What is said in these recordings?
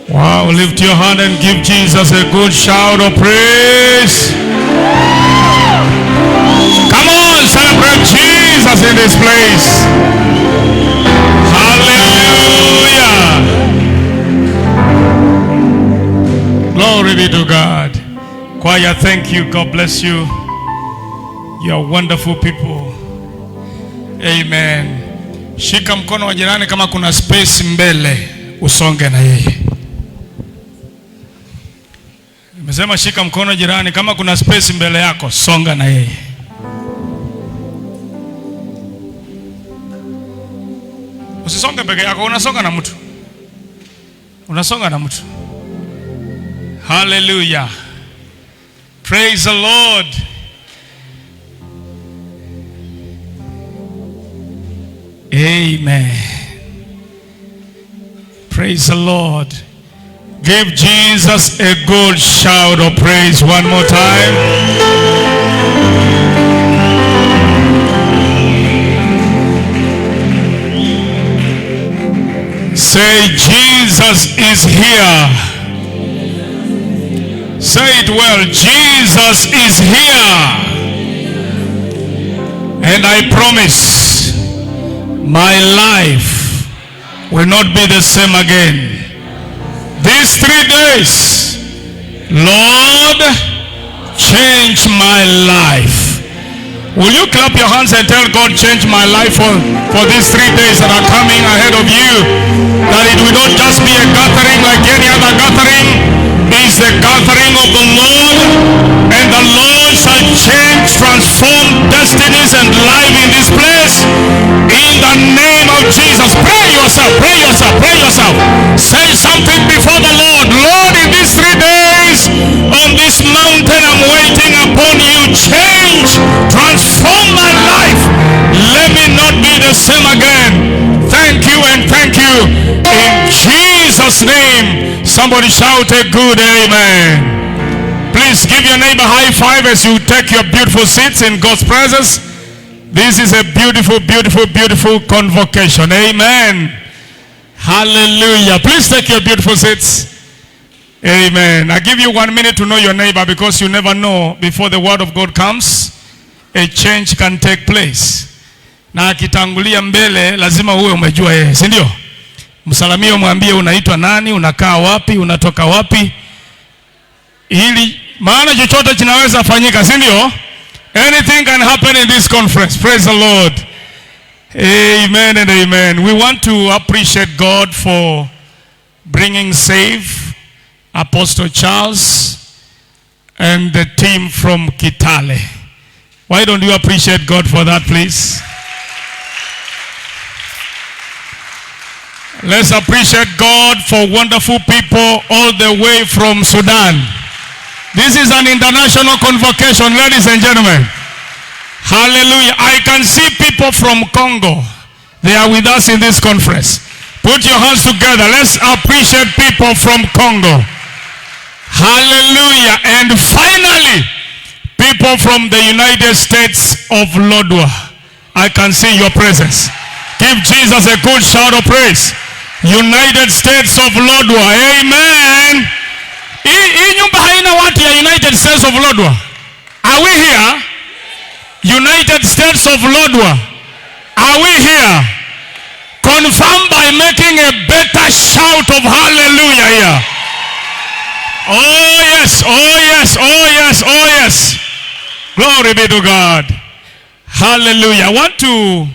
Wow, lift your hand and give Jesus a good shout of praise. Come on, celebrate Jesus in this place. Hallelujah. Glory be to God. Choir, thank you. God bless you. You are wonderful people. Amen. Shika mkono wa jirani kama kuna space mbele, usonge na yeye. Nimesema shika mkono jirani kama kuna space mbele yako, songa na yeye. Usisonge peke yako, unasonga na mtu. Unasonga na mtu. Hallelujah. Praise the Lord. Amen. Praise the Lord. Give Jesus a good shout of praise one more time. Say, Jesus is here. Say it well. Jesus is here. And I promise my life will not be the same again. These 3 days, Lord, change my life. Will you clap your hands and tell God, change my life for these 3 days that are coming ahead of you? That it will not just be a gathering like any other gathering. It's the gathering of the Lord, and the Lord shall change, transform destinies and life in this place. In the name of Jesus. Pray yourself, pray yourself, pray yourself. Say something before the Lord. Lord, in these 3 days on this mountain I'm waiting upon you. Change, transform my life. Let me not be the same again. Thank you and thank you. In Jesus' name. Somebody shout a good amen. Please give your neighbor a high five as you take your beautiful seats in God's presence. This is a beautiful, beautiful, beautiful convocation. Amen. Hallelujah. Please take your beautiful seats. Amen. I give you 1 minute to know your neighbor, because you never know, before the word of God comes, a change can take place. Na akitangulia mbele lazima uwe umejua yeye, si ndio? Msalimie, mwambie unaitwa nani, unakaa wapi, unatoka wapi. Ili maana chochote kinaweza fanyika, si ndio? Anything can happen in this conference. Praise the Lord. Amen and amen. We want to appreciate God for bringing Save, Apostle Charles, and the team from Kitale. Why don't you appreciate God for that, please? Let's appreciate God for wonderful people all the way from Sudan. This is an international convocation, ladies and gentlemen. Hallelujah. I can see people from Congo. They are with us in this conference. Put your hands together. Let's appreciate people from Congo. Hallelujah. And finally, people from the United States of Lodwar. I can see your presence. Give Jesus a good shout of praise. United States of Lodwar. Amen. Hii nyumba haina watu ya United States of Lodwar. Are we here? United States of Lodwar. Are we here? Confirm by making a better shout of hallelujah here. Oh yes, oh yes, oh yes, oh yes. Glory be to God. Hallelujah. I want to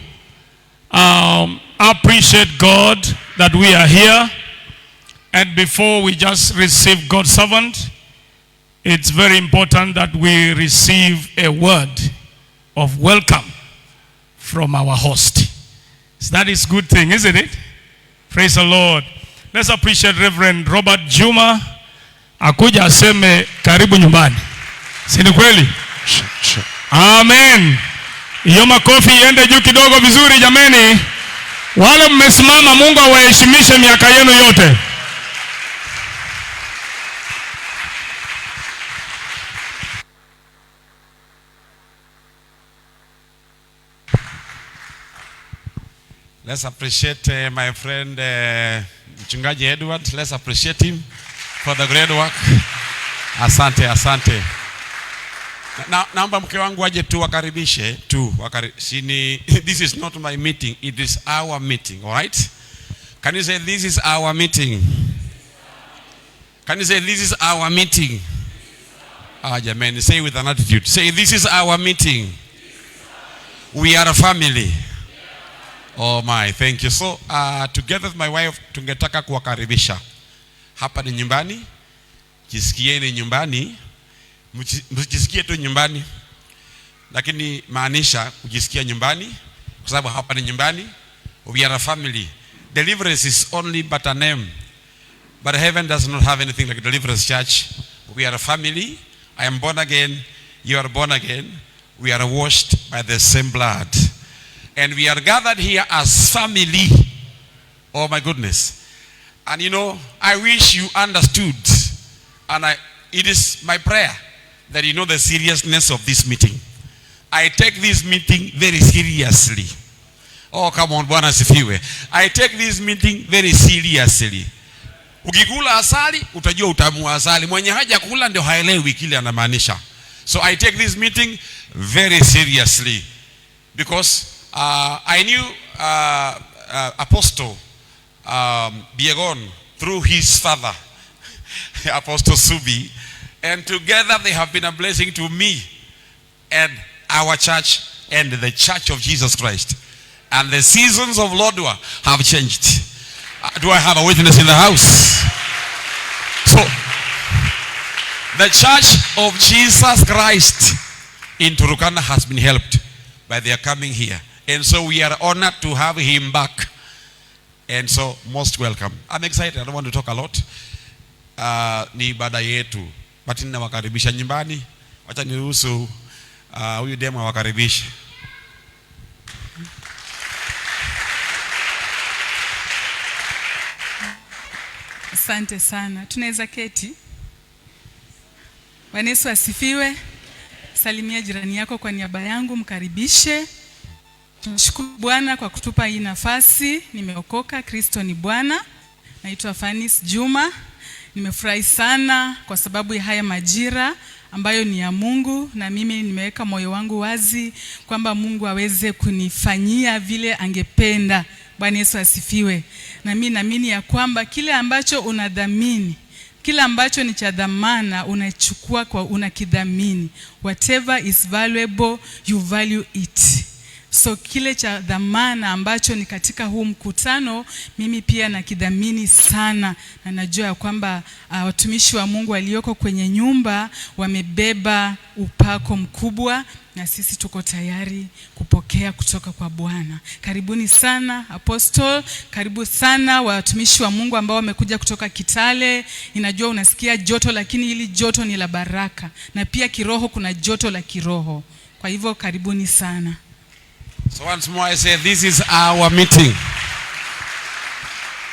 appreciate God that we are here. And before we just receive God's servant, it's very important that we receive a word of welcome from our host. So that is a good thing, isn't it? Praise the Lord. Let's appreciate Reverend Robert Juma. Akuja aseme karibu nyumbani. Si ni kweli? Amen. Hiyo makofi iende juu kidogo vizuri jameni. Wale mmesimama, Mungu awaheshimishe miaka yenu yote. Let's appreciate my friend Mchungaji Edward. Let's appreciate him for the great work. Asante, asante. Naomba mke wangu aje tu wakaribishe tu. This is not my meeting, it is our meeting, all right? Can you say this is our meeting? Can you say this is our meeting? Jamani, say it with an attitude. Say this is our meeting. We are a family. Oh my, thank you. So together with my wife tungetaka kuwakaribisha. Hapa ni nyumbani. Jisikieni nyumbani. Mjisikie tu nyumbani. Lakini maanisha kujisikia nyumbani kwa sababu hapa ni nyumbani. We are a family. Deliverance is only but a name. But heaven does not have anything like Deliverance Church. We are a family. I am born again. You are born again. We are washed by the same blood. And we are gathered here as family. Oh my goodness. And you know, I wish you understood. And it is my prayer that you know the seriousness of this meeting. I take this meeting very seriously. Oh, come on, Bwana asifiwe. I take this meeting very seriously. Ukikula asali, utajua utamu wa asali. Mwenye haja kula ndio haelewi kile anamaanisha. So I take this meeting very seriously. Because I knew Apostle Biegon through his father, Apostle Subi, and together they have been a blessing to me and our church and the Church of Jesus Christ. And the seasons of Lodwar have changed. Do I have a witness in the house? So, the Church of Jesus Christ in Turkana has been helped by their coming here. And so we are honored to have him back. And so, most welcome. I'm excited. I don't want to talk a lot. Ni ibada yetu. But ninawakaribisha nyumbani. Wacha niruhusu huyu demo wakaribisha. Asante sana. Tunaweza keti. Bwana Yesu asifiwe. Salimia jirani yako kwa niaba yangu, mkaribishe. Tunashukuru Bwana kwa kutupa hii nafasi. Nimeokoka, Kristo ni Bwana. Naitwa Fanis Juma. Nimefurahi sana kwa sababu ya haya majira ambayo ni ya Mungu, na mimi nimeweka moyo wangu wazi kwamba Mungu aweze kunifanyia vile angependa. Bwana Yesu asifiwe. Na mimi naamini ya kwamba kile ambacho unadhamini, kile ambacho ni cha dhamana unachukua kwa unakidhamini. Whatever is valuable, you value it. So kile cha dhamana ambacho ni katika huu mkutano, mimi pia nakidhamini sana, na najua ya kwamba watumishi wa Mungu walioko kwenye nyumba wamebeba upako mkubwa, na sisi tuko tayari kupokea kutoka kwa Bwana. Karibuni sana Apostle, karibu sana watumishi wa Mungu ambao wamekuja kutoka Kitale. Ninajua unasikia joto, lakini hili joto ni la baraka, na pia kiroho kuna joto la kiroho. Kwa hivyo karibuni sana. So once more I say, this is our meeting.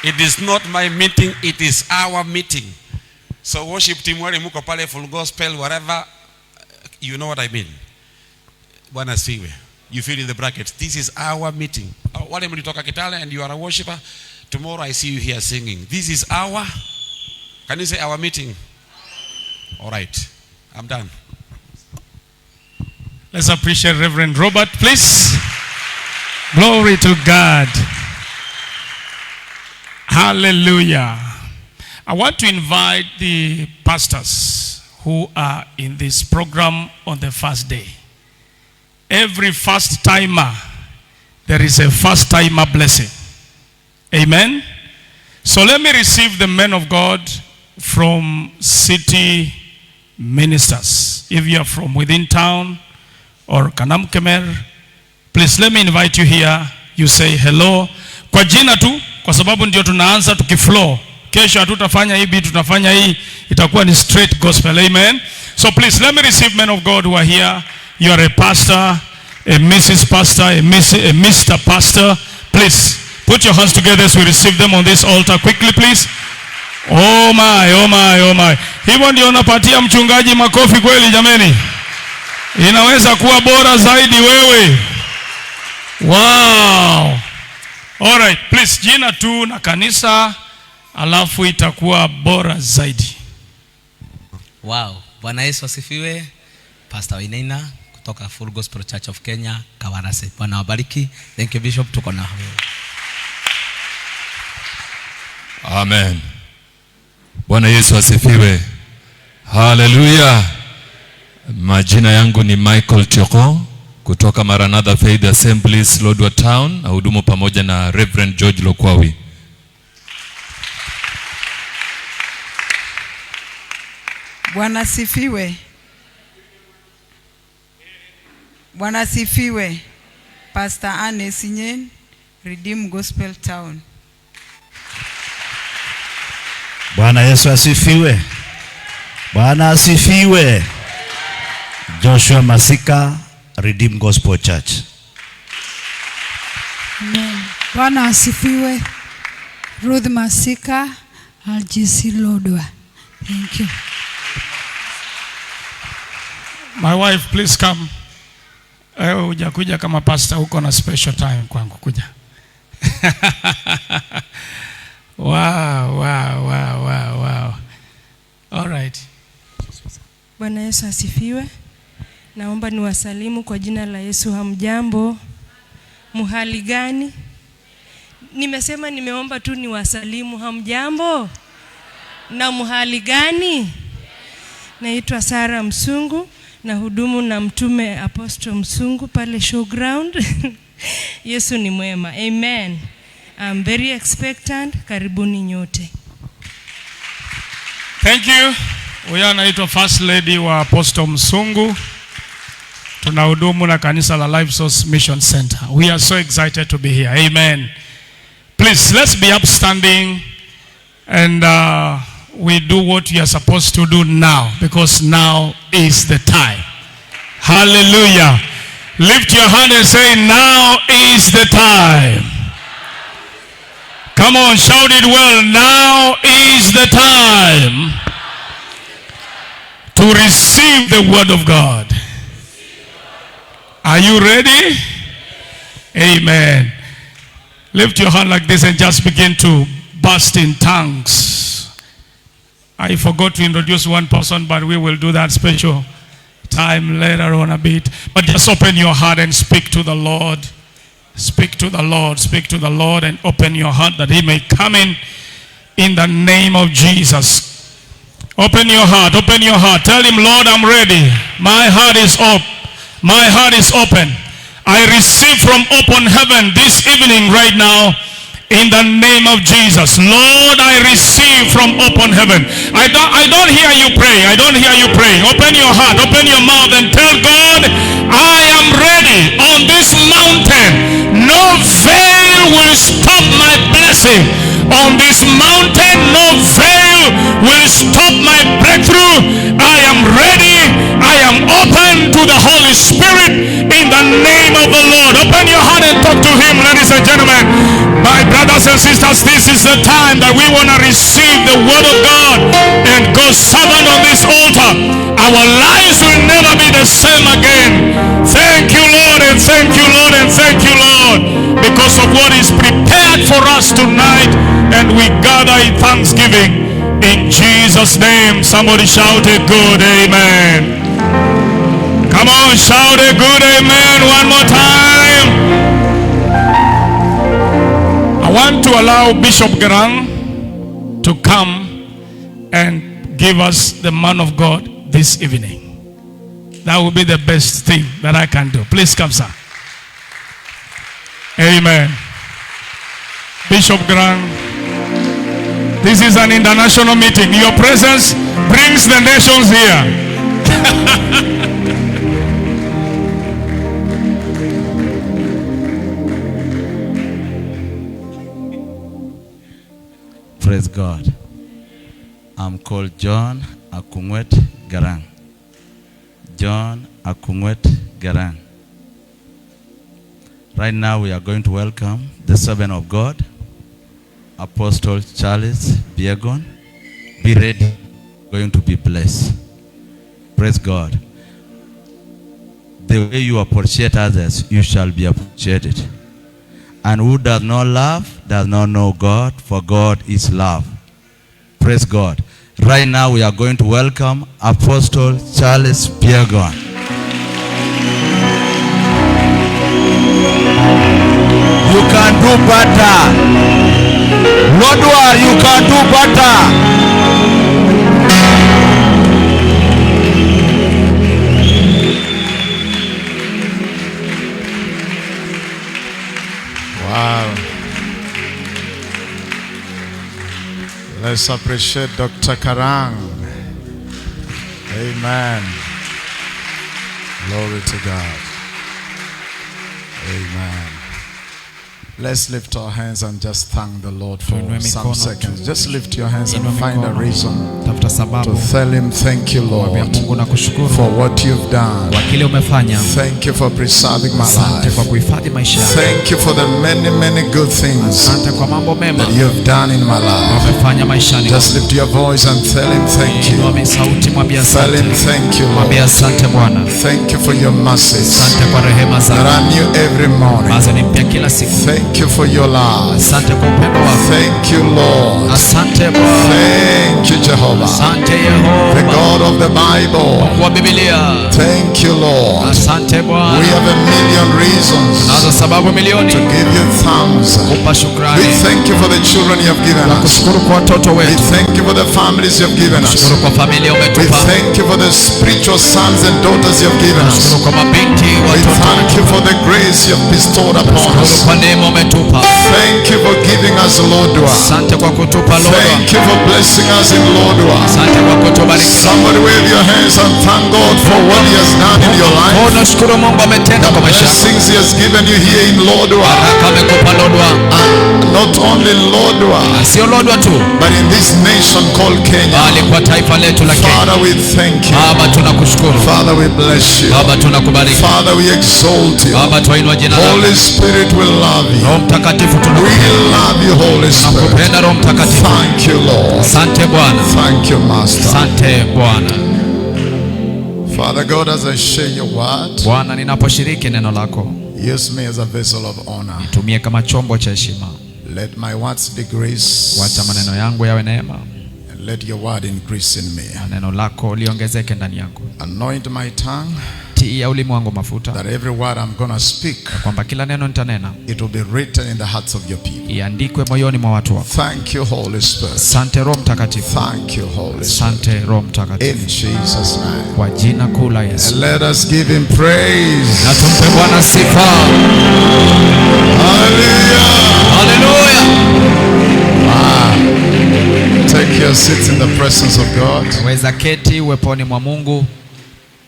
It is not my meeting, it is our meeting. So worship team, where muko pale, full gospel, whatever, you know what I mean. Bwana siwe. You fill in the brackets. This is our meeting. Wale mlitoka Kitale and you are a worshiper, tomorrow I see you here singing. This is our, can you say our meeting? All right, I'm done. Let's appreciate Reverend Robert, please. Glory to God. Hallelujah. I want to invite the pastors who are in this program on the first day. Every first timer, there is a first timer blessing. Amen. So let me receive the men of God from city ministers. If you are from within town or Kanamkemer, please let me invite you here. You say hello. Kwa jina tu, kwa sababu ndio tunaanza tukiflow. Kesho hatutafanya hii, tutafanya hii, itakuwa ni straight gospel. Amen. So please let me receive men of God who are here. You are a pastor, a Mrs. Pastor, a Mr. Pastor. Please put your hands together as we receive them on this altar. Quickly please. Oh my, oh my, oh my. Hivyo ndio unapatia mchungaji makofi kweli jameni. Inaweza kuwa bora zaidi wewe. Wow. All right, please jina tu na kanisa, alafu itakuwa bora zaidi. Wow. Bwana Yesu asifiwe. Pastor Wainaina kutoka Full Gospel Church of Kenya, Kawarase. Bwana wabariki. Thank you Bishop, tuko na wewe. Amen. Bwana Yesu asifiwe. Hallelujah. Majina yangu ni Michael Choko kutoka Maranatha Faith Assemblies, Lodwar Town, na hudumu pamoja na Reverend George Lokwawi. Bwana sifiwe. Bwana sifiwe. Pastor Anne Sinyen, Redeem Gospel Town. Bwana Yesu asifiwe. Bwana asifiwe. Joshua Masika, Redeem Gospel Church. Amen. Bwana asifiwe. Ruth Masika, RGC Lodwar. Thank you. My wife, please come. Hujakuja kama pastor, uko na special time kwangu kuja. Wow, wow, wow, wow, wow. All right. Bwana Yesu asifiwe. Naomba niwasalimu kwa jina la Yesu. Hamjambo? Muhali gani? Nimesema nimeomba tu niwasalimu. Hamjambo? Na muhali gani? Naitwa Sara Msungu na hudumu na mtume Apostle Msungu pale showground. Yesu ni mwema. Amen. I'm very expectant. Karibuni nyote. Thank you. Huyu anaitwa First Lady wa Apostle Msungu. Tunahudumu na kanisa la Life Source Mission Center. We are so excited to be here. Amen. Please, let's be upstanding and we do what we are supposed to do now, because now is the time. Hallelujah. Lift your hand and say, now is the time. Come on, shout it well. Now is the time to receive the word of God. Are you ready? Amen. Lift your hand like this and just begin to burst in tongues. I forgot to introduce one person, but we will do that special time later on a bit. But just open your heart and speak to the Lord. Speak to the Lord. Speak to the Lord and open your heart that he may come in the name of Jesus. Open your heart. Open your heart. Tell him, Lord, I'm ready. My heart is up. My heart is open. I receive from open heaven this evening right now in the name of Jesus. Lord, I receive from open heaven. I don't hear you pray. I don't hear you pray. Open your heart, open your mouth and tell God, I am ready on this mountain. No veil will stop my blessing. On this mountain, no veil will stop my breakthrough. I am ready. I am open to the Holy Spirit in the name of the Lord. Open your heart and talk to Him, ladies and gentlemen. My brothers and sisters, this is the time that we want to receive the Word of God and go servant on this altar. Our lives will never be the same again. Thank you, Lord, and thank you, Lord, and thank you, Lord, because of what is prepared for us tonight, and we gather in thanksgiving. In Jesus' name, somebody shout a good amen. Come on, shout a good amen one more time. I want to allow Bishop Garang to come and give us the man of God this evening. That will be the best thing that I can do. Please come, sir. Amen. Bishop Garang, this is an international meeting. Your presence brings the nations here. Praise God. I'm called John Akungwet Garang. John Akungwet Garang. Right now we are going to welcome the servant of God, Apostle Charles Biegon. Be ready. Going to be blessed. Praise God. The way you appreciate others, you shall be appreciated. And who does not love does not know God, for God is love. Praise God. Right now we are going to welcome Apostle Charles Biegon. You can do better. Lodwar, you can do better. Wow. Let's appreciate Dr. Karang. Amen. Glory to God. Amen. Let's lift our hands and just thank the Lord for some seconds. Just lift your hands and find a reason to tell Him, thank you, Lord, for what you've done. Thank you for preserving my life. Thank you for the many, many good things that you've done in my life. Just lift your voice and tell Him, thank you. Tell Him, thank you, Lord. Thank you for your mercies that are new every morning. Thank you for your love. Thank you, Lord. Thank you, Jehovah. The God of the Bible. Thank you, Lord. We have a million reasons to give you thanks. We thank you for the children you have given us. We thank you for the families you have given us. We thank you for the spiritual sons and daughters you have given us. We thank you for the grace you have bestowed upon us. Thank you for giving us Lodwar. Thank you for blessing us in Lodwar. Somebody wave your hands and thank God for what He has done in your life. The blessings He has given you here in Lodwar. And not only Lodwar, but in this nation called Kenya. Father, we thank you. Father, we bless you. Father, we exalt you. Holy Spirit, we love you. We love you, Holy Spirit. Thank you, Lord. Thank you, Master. Father God, as I share your word, use me as a vessel of honor. Let my words be grace, and let your word increase in me. Anoint my tongue nitatia ulimi wangu mafuta, that every word I'm going to speak, kwamba kila neno nitanena it will be written in the hearts of your people. iandikwe moyoni mwa watu wako. Thank you, Holy Spirit. Asante Roho Mtakatifu. Thank you, Holy Spirit. Asante Roho Mtakatifu. In Jesus' name. Kwa jina kuu la Yesu. And let us give him praise. Na tumpe Bwana sifa. Hallelujah. Hallelujah. Take your seats in the presence of God. Weza keti uweponi mwa Mungu.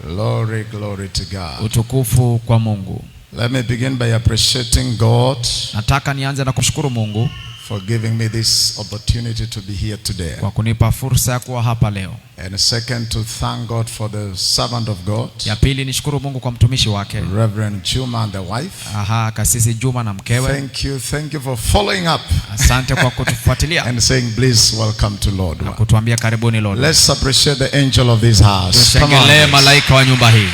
Glory, glory to God. Utukufu kwa Mungu. Let me begin by appreciating God. Nataka nianze na kushukuru Mungu for giving me this opportunity to be here today. Kwa kunipa fursa ya kuwa hapa leo. And second, to thank God for the servant of God. Ya pili nishukuru Mungu kwa mtumishi wake. Reverend Juma and the wife. Kasisi Juma na mkewe. Thank you for following up. Asante kwa kutufuatilia. And saying please welcome to Lord. Na kutuambia karibuni Lord. Let's appreciate the angel of this house. Tushangilie malaika wa nyumba hii.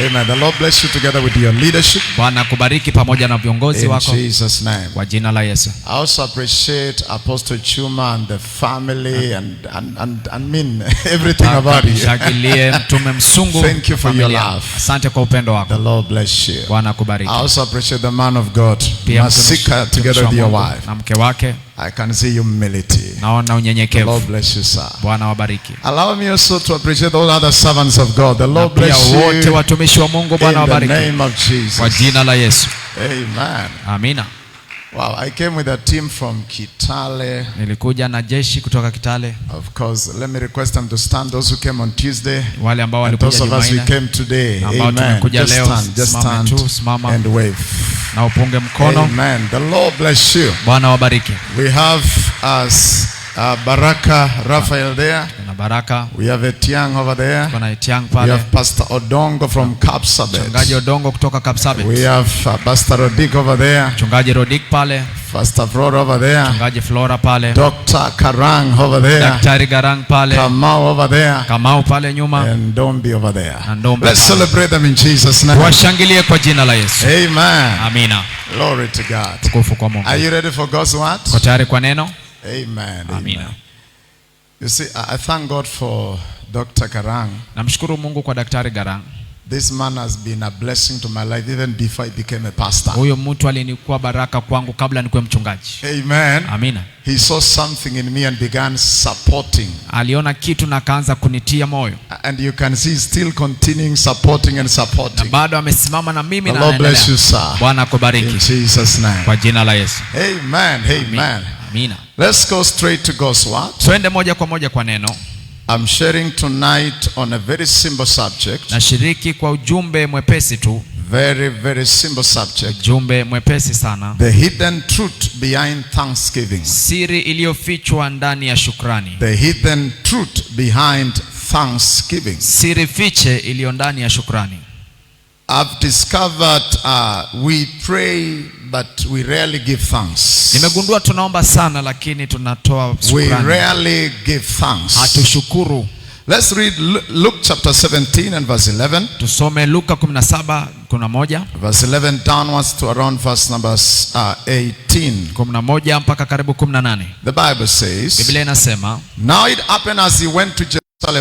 Amen. The Lord bless you together with your leadership. Bwana kubariki pamoja na viongozi wako. In Jesus' name. Kwa jina la Yesu. I also appreciate Apostle Chuma and the family and mean everything about you. Shagilie mtume msungu. Thank you for your love. Asante kwa upendo wako. The Lord bless you. Bwana kubariki. I also appreciate the man of God, Masika, together with your wife. Na mke wake. I can see humility. Naona unyenyekevu. The Lord bless you, sir. Bwana wabariki. Allow me also to appreciate all other servants of God. The Lord bless you. Wote watumishi wa Mungu, Bwana wabariki. In the name of Jesus. Kwa jina la Yesu. Amen. Amina. Wow, I came with a team from Kitale. Nilikuja na jeshi kutoka Kitale. Of course, let me request them to stand. Those who came on Tuesday. Wale ambao walikuja Jumanne. Those of us who came today. Amen. Just stand and wave. Na upunge mkono. Amen. The Lord bless you. Bwana wabariki. We have us Baraka Raphael there. Baraka. We have Etiang over there. Kuna Etiang pale. We have Pastor Odongo from Kapsabet. Mchungaji Odongo kutoka Kapsabet. We have Pastor Rodik over there. Mchungaji Rodik pale. Pastor Flora over there. Mchungaji Flora pale. Dr. Karang over there. Daktari Garang pale. Kamau over there. Kamau pale nyuma. And Dombi over there. Ndombe. Let's celebrate them in Jesus' name. Washangilie kwa jina la Yesu. Amen. Amina. Glory to God. Tukufu kwa Mungu. Are you ready for God's word? Kwa tayari kwa neno? Amen. Amina. Amen. You see, I thank God for Dr. Karang. Namshukuru Mungu kwa Daktari Garang. This man has been a blessing to my life even before I became a pastor. Huyo mtu alinikuwa baraka kwangu kabla nikuwe mchungaji. Amen. Amina. He saw something in me and began supporting. Aliona kitu na akaanza kunitia moyo. And you can see still continuing supporting and supporting. Na bado amesimama na mimi na anaendelea. The Lord bless you, sir. Bwana akubariki. In Jesus' name. Kwa jina la Yesu. Amen. Amen. Amina. Let's go straight to God's word. Twende moja kwa moja kwa neno. I'm sharing tonight on a very simple subject. Nashiriki kwa ujumbe mwepesi tu. Very, very simple subject. Ujumbe mwepesi sana. The hidden truth behind thanksgiving. Siri iliyofichwa ndani ya shukrani. The hidden truth behind thanksgiving. Siri fiche iliyo ndani ya shukrani. I've discovered we pray but we rarely give thanks. Nimegundua tunaomba sana lakini tunatoa shukrani. We rarely give thanks. Hatushukuru. Let's read Luke chapter 17 and verse 11. Tusome Luka 17:11. Verse 11 downwards to around verse number 18. 11 mpaka karibu 18. The Bible says, Biblia inasema, now it happened as he went to Jerusalem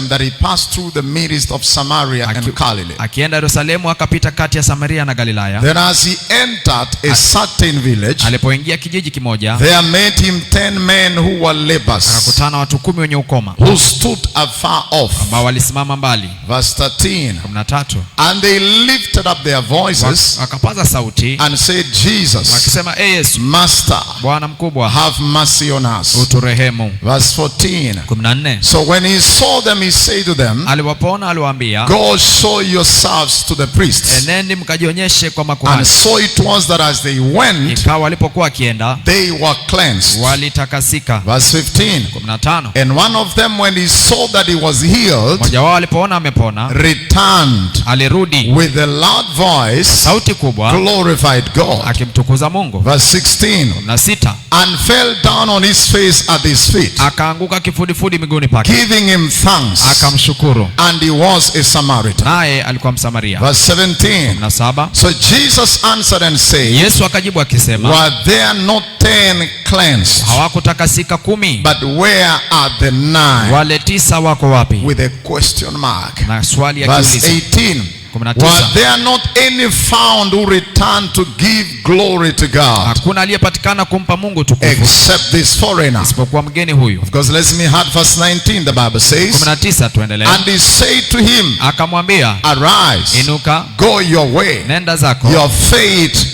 that he passed through the midst of Samaria and Galilee. Akienda Yerusalemu akapita kati ya Samaria na Galilaya. Then as he entered a certain village, alipoingia kijiji kimoja, there met him 10 men who were lepers. Akakutana watu 10 wenye ukoma, who stood afar off. ambao walisimama mbali. Verse 13. 13. And they lifted up their voices wakapaza sauti and said, Jesus, wakisema, Yesu, Master, Bwana mkubwa, have mercy on us. uturehemu. Verse 14. 14. So when he saw them, he said to them, aliwapoona aliwaambia, go show yourselves to the priests. eneni mkajionyeshe kwa makuhani. And so it was that as they went, ikawa walipokuwa kienda, they were cleansed. walitakasika. Verse 15. 15. And one of them, when he saw that he was healed, mmoja wao alipoona amepona, returned alirudi with a loud voice, sauti kubwa, glorified God. akimtukuza Mungu. Verse 16. 16. And fell down on his face at his feet, akaanguka kifudifudi miguuni pake, giving him thanks. akamshukuru. And he was a Samaritan. Naye alikuwa Msamaria. Verse 17. 17. So Jesus answered and said, Yesu akajibu akisema, were there not 10 cleansed? hawakutakasika 10? But where are the 9? Wale 9 wako wapi? With a question mark. Na swali ya Verse kiulizo. 18. Were there not any found who returned to give glory to God? Hakuna aliyepatikana kumpa Mungu tukufu except this foreigner. isipokuwa mgeni huyu. Of course, let me add verse 19. The Bible says, 19 tuendelee. And he said to him, akamwambia, arise, inuka, go your way, nenda zako, your faith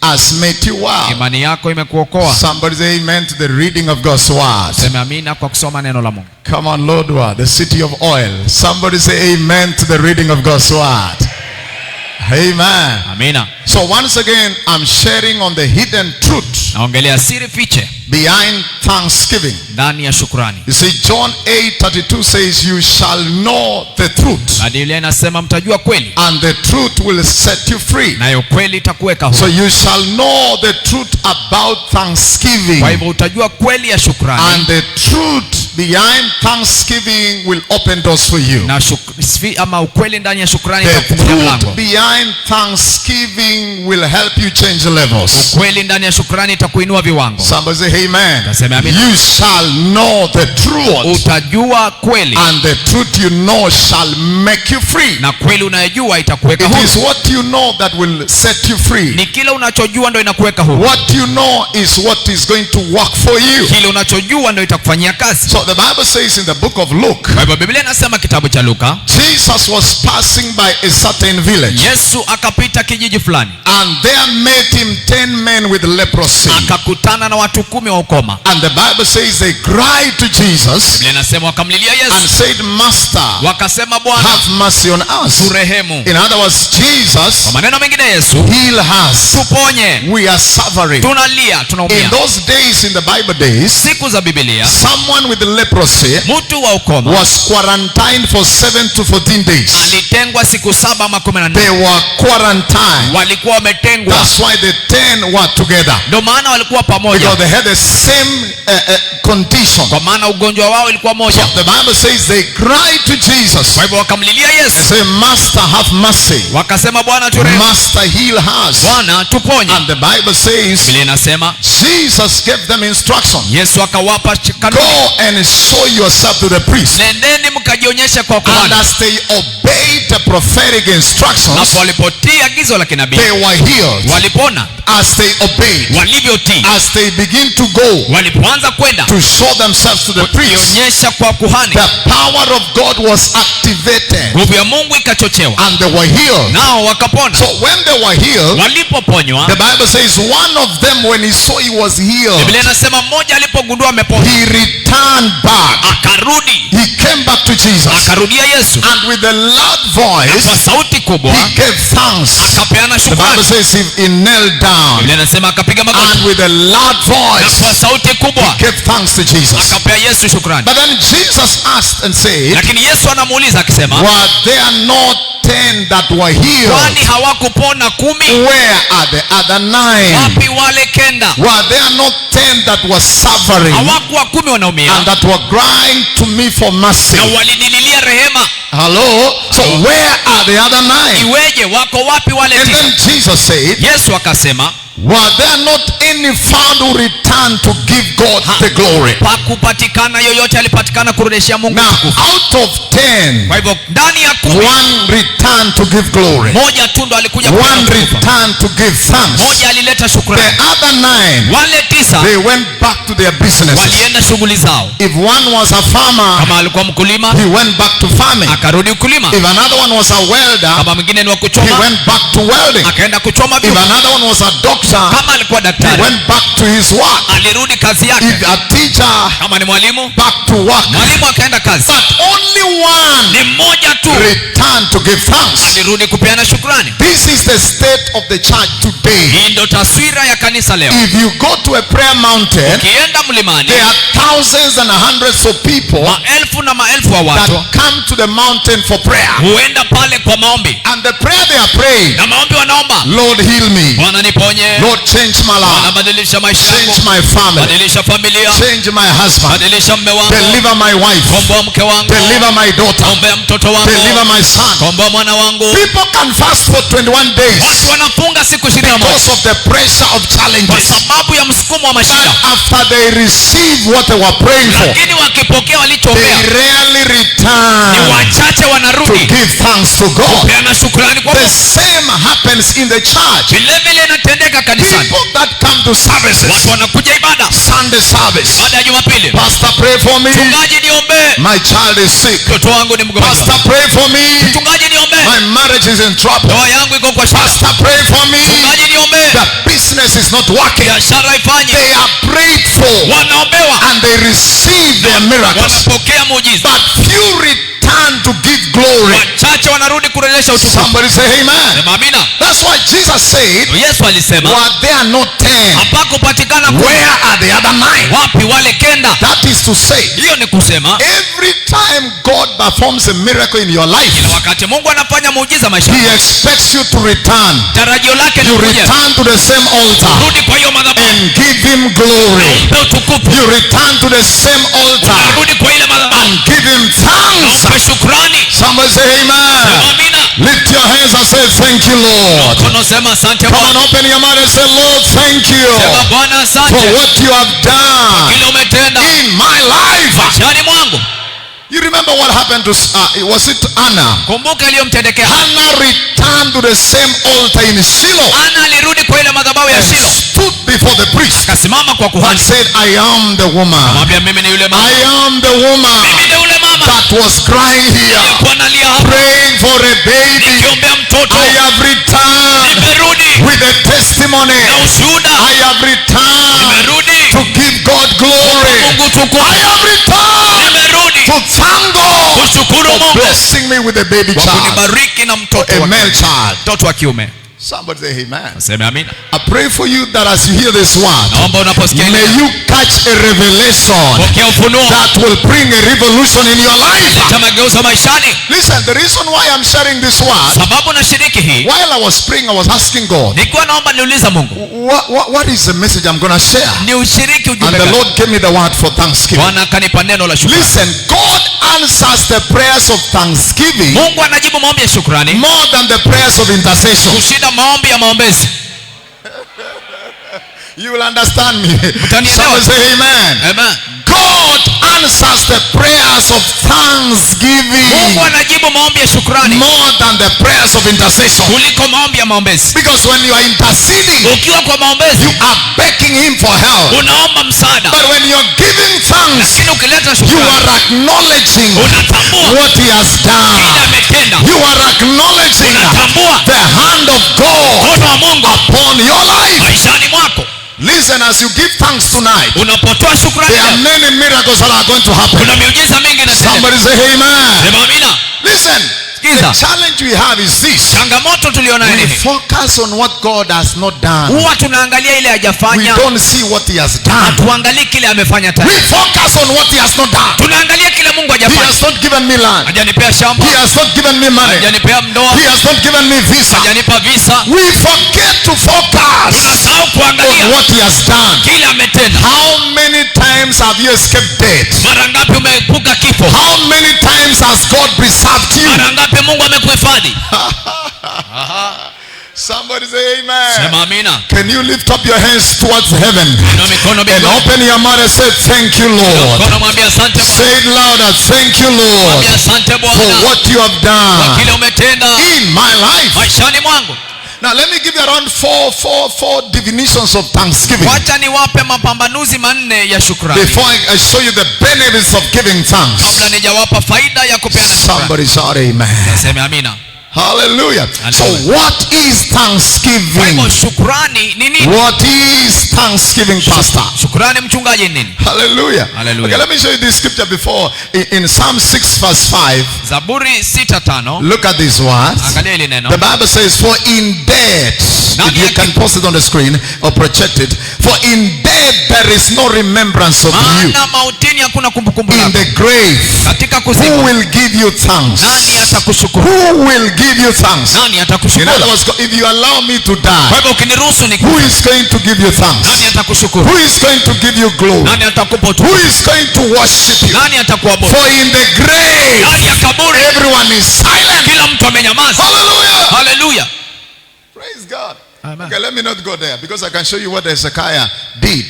has made you well. imani yako imekuokoa. Somebody say amen to the reading of God's word. Sema amina kwa kusoma neno la Mungu. Come on, Lodwar, the city of oil. Somebody say amen to the reading of God's word. Amen. Amina. So once again, I'm sharing on the hidden truth naongelea siri fiche behind thanksgiving. ndani ya shukrani. You see, John 8:32 says, you shall know the truth, na Biblia inasema mtajua kweli, and the truth will set you free. nayo kweli itakuweka huru. So you shall know the truth about thanksgiving, kwa hivyo utajua kweli ya shukrani, and the truth behind thanksgiving will open doors for you. na ama ukweli ndani ya shukrani The itakufungulia truth mlango. behind thanksgiving will help you change levels. Ukweli ndani ya shukrani itakuinua viwango. Somebody say amen. Tasema amina. You shall know the truth, utajua kweli, and the truth you know shall make you free. na kweli unayojua itakuweka It huru. is what you know that will set you free. Ni kile unachojua ndio inakuweka huru. What you know is what is going to work for you. Kile unachojua ndio itakufanyia kazi. So the Bible says in the book of Luke, kwa hivyo Biblia inasema kitabu cha Luka, Jesus was passing by a certain village, Yesu akapita kijiji fulani, and there met him 10 men with leprosy. akakutana na watu 10 wa ukoma. And the Bible says they cried to Jesus, Biblia inasema wakamlilia and Yesu, said, Master, wakasema Bwana, have mercy on us. turehemu. In other words, Jesus, Kwa maneno mengine Yesu, heal us. tuponye, We are suffering. tunalia, tunaumia. In those days, in the Bible days, Siku za Biblia, someone with leprosy mtu wa ukoma was quarantined for 7 to 14 days. alitengwa siku 7 ama 14. They were quarantined. Walikuwa wametengwa. That's why the 10 were together, Ndio maana walikuwa pamoja, because they had the same condition. kwa maana ugonjwa wao ulikuwa So moja. the Bible says they cried to Jesus. Kwa hivyo wakamlilia They Yesu, say, Master, have mercy. wakasema Bwana turehemu, Master, heal us. Bwana tuponye. And the Bible says Biblia inasema Jesus gave them instruction. Yesu akawapa kanuni, Go and show yourself to the priest. nendeni mkajionyesha kwa And kuhani. as they obeyed the prophetic Na instructions, walipotii agizo la kinabii they were healed. walipona. As they obeyed, Walivyotii, as they begin to go walipoanza kwenda to show themselves to the priest, kujionyesha kwa kuhani, the power of God was activated, nguvu ya Mungu ikachochewa, and they were healed. nao wakapona. So when they were healed, Walipoponywa, the Bible says one of them, when he saw he was healed, Biblia inasema mmoja alipogundua amepona, he returned back. akarudi, He came back to Jesus, akarudia Yesu, and with a loud kwa voice, sauti kubwa he gave thanks. akapeana The Bible shukrani. says he knelt down, Biblia inasema akapiga and magoti with a loud na kwa voice, sauti kubwa he gave thanks to Jesus. akapea Yesu shukrani. But then Jesus asked and said, Lakini Yesu anamuuliza akisema, were there not 10 that were healed? kwani hawakupona 10? Where are the other 9? Wapi wale 9? Were there not 10 that were suffering Hawakuwa 10 wanaumia and that were crying to me for mercy? na walinililia rehema? Hello? So where are the other 9? Iweje, wako wapi wale And 9? then Jesus said, Yesu akasema, were there not any found who returned to give God the glory? pakupatikana yoyote alipatikana kurudishia Mungu Now, tukufu. out of 10, Kwa hivyo ndani ya 10, one returned to give glory. moja tu ndo alikuja One kuleta utukufu. returned to give thanks. Moja alileta The shukrani. other 9, Wale 9 they went back to their businesses. walienda shughuli zao. If one was a farmer, Kama alikuwa mkulima, he went back to farming. akarudi ukulima. If another one was a welder, Kama mwingine ni wa he kuchoma, went back to welding. akaenda kuchoma If vyuma. another one was a doctor, Kama alikuwa he daktari, went back to his work. alirudi kazi yake. If a teacher, Kama ni mwalimu, back to work. mwalimu akaenda kazi. But only one Ni mmoja tu returned to give thanks. alirudi kupeana shukrani. This is the state of the church today. Hii ndo taswira ya kanisa leo. If you go to a prayer mountain, Ukienda mlimani, there are thousands and hundreds of people maelfu na maelfu wa watu that come to the mountain for prayer. huenda pale kwa maombi, And the prayer they are praying, na maombi wanaomba, Lord heal me, Bwana niponye, Lord, change my life. Badilisha maisha yangu. Change my family. Badilisha familia. Change my husband. Badilisha mume wangu. Deliver my wife. Komboa mke wangu. Deliver my daughter. Komboa mtoto wangu. Deliver my son. Komboa mwana wangu. People can fast for 21 days. Watu wanafunga siku 21 because of the pressure of challenges. Kwa sababu ya msukumo wa mashida. After they receive what they were praying for, lakini wakipokea walichoombea, they rarely return. Ni wachache wanarudi to give thanks to God. Kupeana shukrani kwa Mungu. The same happens in the church. Vile vile inatendeka kanisani. People that come to services. Watu wanakuja ibada. Sunday service. Baada ya Jumapili. Pastor, pray for me. Mchungaji niombe. My child is sick. Mtoto wangu ni mgonjwa. Pastor, pray for me. Mchungaji niombe. My marriage is in trouble. Ndoa yangu iko kwa shida. Pastor, pray for me. Mchungaji niombe. The business is not working. Biashara ifanye. They are prayed for. Wanaombewa. And they receive their miracles. Wanapokea muujiza. But few return to give glory. Wachache wanarudi kurejesha utukufu. Somebody say amen. Sema amina. That's why Jesus said, Yesu alisema, were there not 10? hapakupatikana Where are the other 9? Wapi wale 9? That is to say, hiyo ni kusema, every time God performs a miracle in your life, kila wakati Mungu anafanya muujiza maisha, He expects you to return. tarajio lake ni You kuja. return to the same altar Rudi kwa hiyo madhabahu and give Him glory. Mpe utukufu. You return to the same altar Rudi kwa ile madhabahu and give Him thanks. Mpe shukrani. Somebody say amen. Amina. Lift your hands and say thank you, Lord. Mkono sema asante Come Bwana. on, open your mouth and say, Lord, thank you Sema Bwana asante for what you have done kile umetenda in my life. maishani mwangu. You remember what happened to was it Anna? Kumbuka iliyomtendekea. Hannah returned to the same altar in Shiloh. Anna alirudi kwa ile madhabahu ya Shiloh. Stood before the priest. Akasimama kwa kuhani. And said, I am the woman. Akamwambia mimi ni yule mama. I am the woman. Mimi ni yule mama. That was crying here. Alikuwa analia hapa. Praying for a baby. Nikiombea mtoto. I have returned. Nimerudi. With a testimony. Na ushuhuda. I have returned. Nimerudi. To give God glory. Mungu tukufu. I have returned. Nimerudi. To thank God. Kushukuru For Mungu. blessing me with a baby child. Kunibariki na mtoto A wa male child. mtoto wa kiume. Somebody say amen. Aseme amina. I pray for you that as you hear this word, Naomba unaposikia may you catch a revelation pokea ufunuo that will bring a revolution in your life. Chamageuza maishani. Listen, the reason why I'm sharing this word, sababu nashiriki hii, while I was praying, I was asking God, nikiwa naomba niuliza Mungu, what is the message I'm going to share? ni ushiriki ujumbe And the gani? Lord gave me the word for thanksgiving. Bwana akanipa neno la shukrani. Listen, God answers the prayers of thanksgiving Mungu anajibu maombi ya shukrani more than the prayers of intercession. kushinda maombi ya maombezi. You will understand me. Mtanielewa. Someone say amen. Amen. God answers the prayers of thanksgiving Mungu anajibu maombi ya shukrani more than the prayers of intercession. kuliko maombi ya maombezi. Because when you are interceding, Ukiwa kwa maombezi, you are begging Him for help. unaomba msaada. But when you are giving thanks, Lakini ukileta you shukrani, are acknowledging unatambua what He has done. kile ametenda. You are acknowledging Unatambua the hand of God mkono wa Mungu upon your life. maishani mwako. Listen, as you give thanks tonight, Unapotoa shukrani, there are many miracles that are going to happen. kuna miujiza mingi inatendeka. Somebody say amen. Sema amina. Listen, the Sikiza. challenge we have is this. Changamoto tulionayo We ni focus on what God has not done. huwa tunaangalia ile We hajafanya, don't see what He has done. hatuangalii kile amefanya We tayari. focus on what He has not done. Tunaangalia kile Mungu He hajafanya. has not given me land. Hajanipea shamba, He has not given me money. hajanipea ndoa, He has not given me visa. hajanipa visa. We forget to focus Tunasahau on kuangalia what He has done. kile ametenda. How many times have you escaped death? Mara ngapi umeepuka kifo? How many times has God preserved you? Mara ngapi Mungu amekuhifadhi? Somebody say amen. Sema amina. Can you lift up your hands towards heaven Inua mikono and mbinguni. open your mouth and say thank you, Lord. Mkono mwambie asante Bwana. Say it louder. Thank you, Lord, Mwambie asante for Bwana what you have kwa done kile umetenda in my life. maishani mwangu. Now let me give you around four definitions of thanksgiving Wacha niwape mapambanuzi manne ya shukrani before I show you the benefits of giving thanks. kabla nijawapa faida ya kupeana shukrani. Somebody shout amen. Sema amina. Hallelujah. So what is Kwa thanksgiving? hivyo shukrani ni nini? What is thanksgiving, Pastor? Shukrani mchungaji ni nini? Hallelujah. Hallelujah. Okay, let me show you this scripture before in Psalm 6 verse 5. Zaburi 6:5. Look at these words. Angalia ile neno. The Bible says, for in death, if you can post it on the screen or project it, for in death dead there is no remembrance of you. Maana mautini hakuna kumbukumbu In lako. the grave, Katika who kuzimu, will give you thanks? nani atakushukuru? Who will give you thanks? Nani In atakushukuru? other words, if you allow me to Kwa die, hivyo ukiniruhusu ni who is going to give you thanks? nani atakushukuru? Who is going to give you glory? Nani atakupa Who utukufu? is going to worship you? Nani atakuabudu? For in the grave, Ndani ya kaburi everyone is silent. kila mtu amenyamaza. Hallelujah. Haleluya. Praise God. Okay, let me not go there because I can show you what Hezekiah did.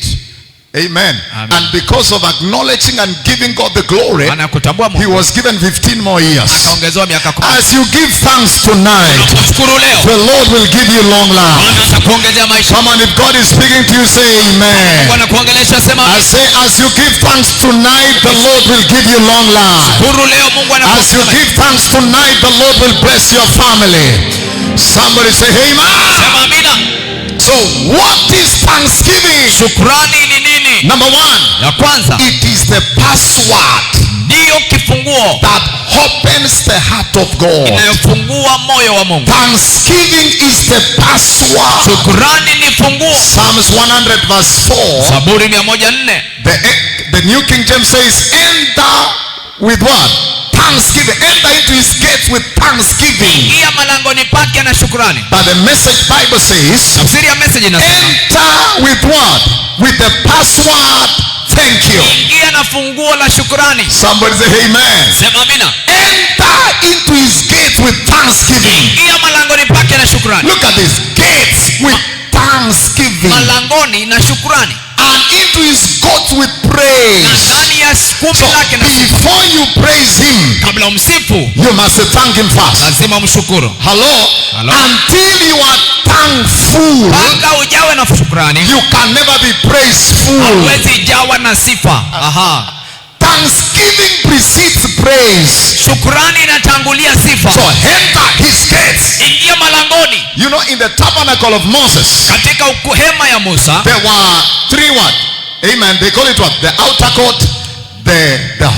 Amen. And because of acknowledging and giving God the glory, Anakutambua he Mungu. was given 15 more years. Akaongezewa miaka 10. As you give thanks tonight, Unaposhukuru leo, the Lord will give you long life. Bwana atakuongezea maisha. Come on, if God is speaking to you, say amen. Bwana kuongelesha sema I say, as you give thanks tonight, the Lord will give you long life. shukuru leo, Mungu As you anakuongezea. give thanks tonight, the Lord will bless your family. Somebody say amen. Sema amina. So what is thanksgiving? Shukrani ni nini? Number one, Ya kwanza, it is the password ndiyo kifunguo that opens the heart of God. inayofungua moyo wa Mungu. Thanksgiving is the password. Shukrani ni funguo. Psalms 100 verse 4. Zaburi 104. The New King James says, enter with what? Thanksgiving. Enter into his gates with thanksgiving. Ingia malangoni pake na shukrani. But the Message Bible says, Tafsiri ya message inasema, enter with what? With the password, thank you. ingia na funguo la shukrani. Somebody say amen. Sema amina. Enter into his gates with thanksgiving. Ingia malangoni pake na shukrani. Look at this. Gates with thanksgiving. Malangoni na shukrani. And into his courts with Na praise. ndani ya kumbi So lake na sifa. before you praise him, Kabla umsifu, you must thank him first. lazima mshukuru. Hello? Hello? Until you are thankful, Mpaka ujawe na shukrani, you can never be praiseful. hauwezi jawa na sifa. Aha. Thanksgiving precedes praise. Shukrani inatangulia sifa. So enter his gates. Ingia malangoni. You know, in the tabernacle of Moses, Katika hema ya Musa, there were three what? Amen. They call it what? The outer court, the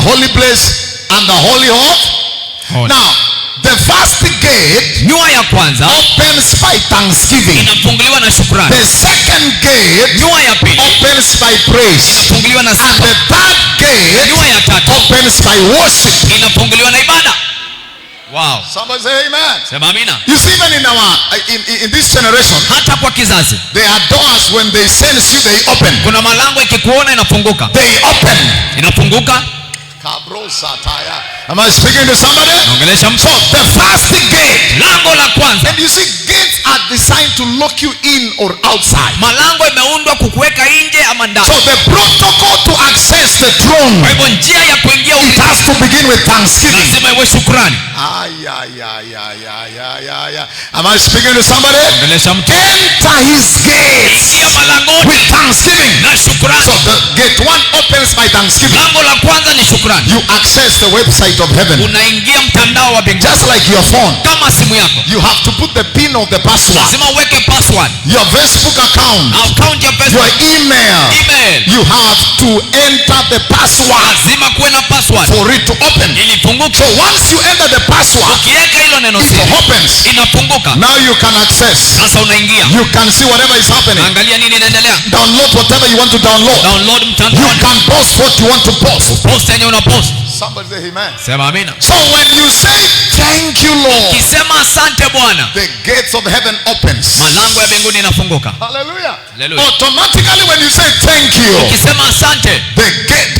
holy place, and the holy hall. Now, the first gate nyua ya kwanza opens by thanksgiving. inafunguliwa na shukrani. The second gate Nyua ya pili opens by praise. inafunguliwa na And sifa. the third gate Nyua ya tatu opens by worship. inafunguliwa na ibada. Wow. Somebody say amen. Sema amina. You see, even in our in this generation, Hata kwa kizazi there are doors when they sense you, they open. kuna malango ikikuona inafunguka. They open. Inafunguka. Am I speaking to somebody? Naongelesha mtu. So the first gate, Lango la kwanza. and you see, gates are designed to lock you in or outside. Malango imeundwa kukuweka nje ama ndani. So the protocol to access the throne, Kwa hivyo njia ya kuingia it has to begin with thanksgiving. lazima iwe shukrani. Am I speaking to somebody? Naongelesha mtu. Enter his gates Ingia malangoni with thanksgiving. na shukrani. So the gate one opens by thanksgiving. Lango la kwanza ni shukrani. You access the website of heaven. Unaingia mtandao wa mbinguni Just like your phone. kama simu yako. You have to put the pin of the password. Lazima uweke password. Your Facebook account. Account ya Your Facebook. email. Email. You have to enter the password Lazima kuwe na password for it to open. ili ifunguke. So once you enter the password, Ukiweka hilo neno it siri opens. inafunguka. Now you can access. Sasa unaingia. You can see whatever is happening. Angalia nini inaendelea. Download whatever you want to download. Download You mtandaoni. can post what you want to post. Post yenye una post. Somebody say amen. Sema amina. So when you say thank you Lord, Ukisema asante Bwana, the gates of heaven opens. malango ya mbinguni inafunguka. Hallelujah. Hallelujah. Automatically when you say thank you, Ukisema asante, the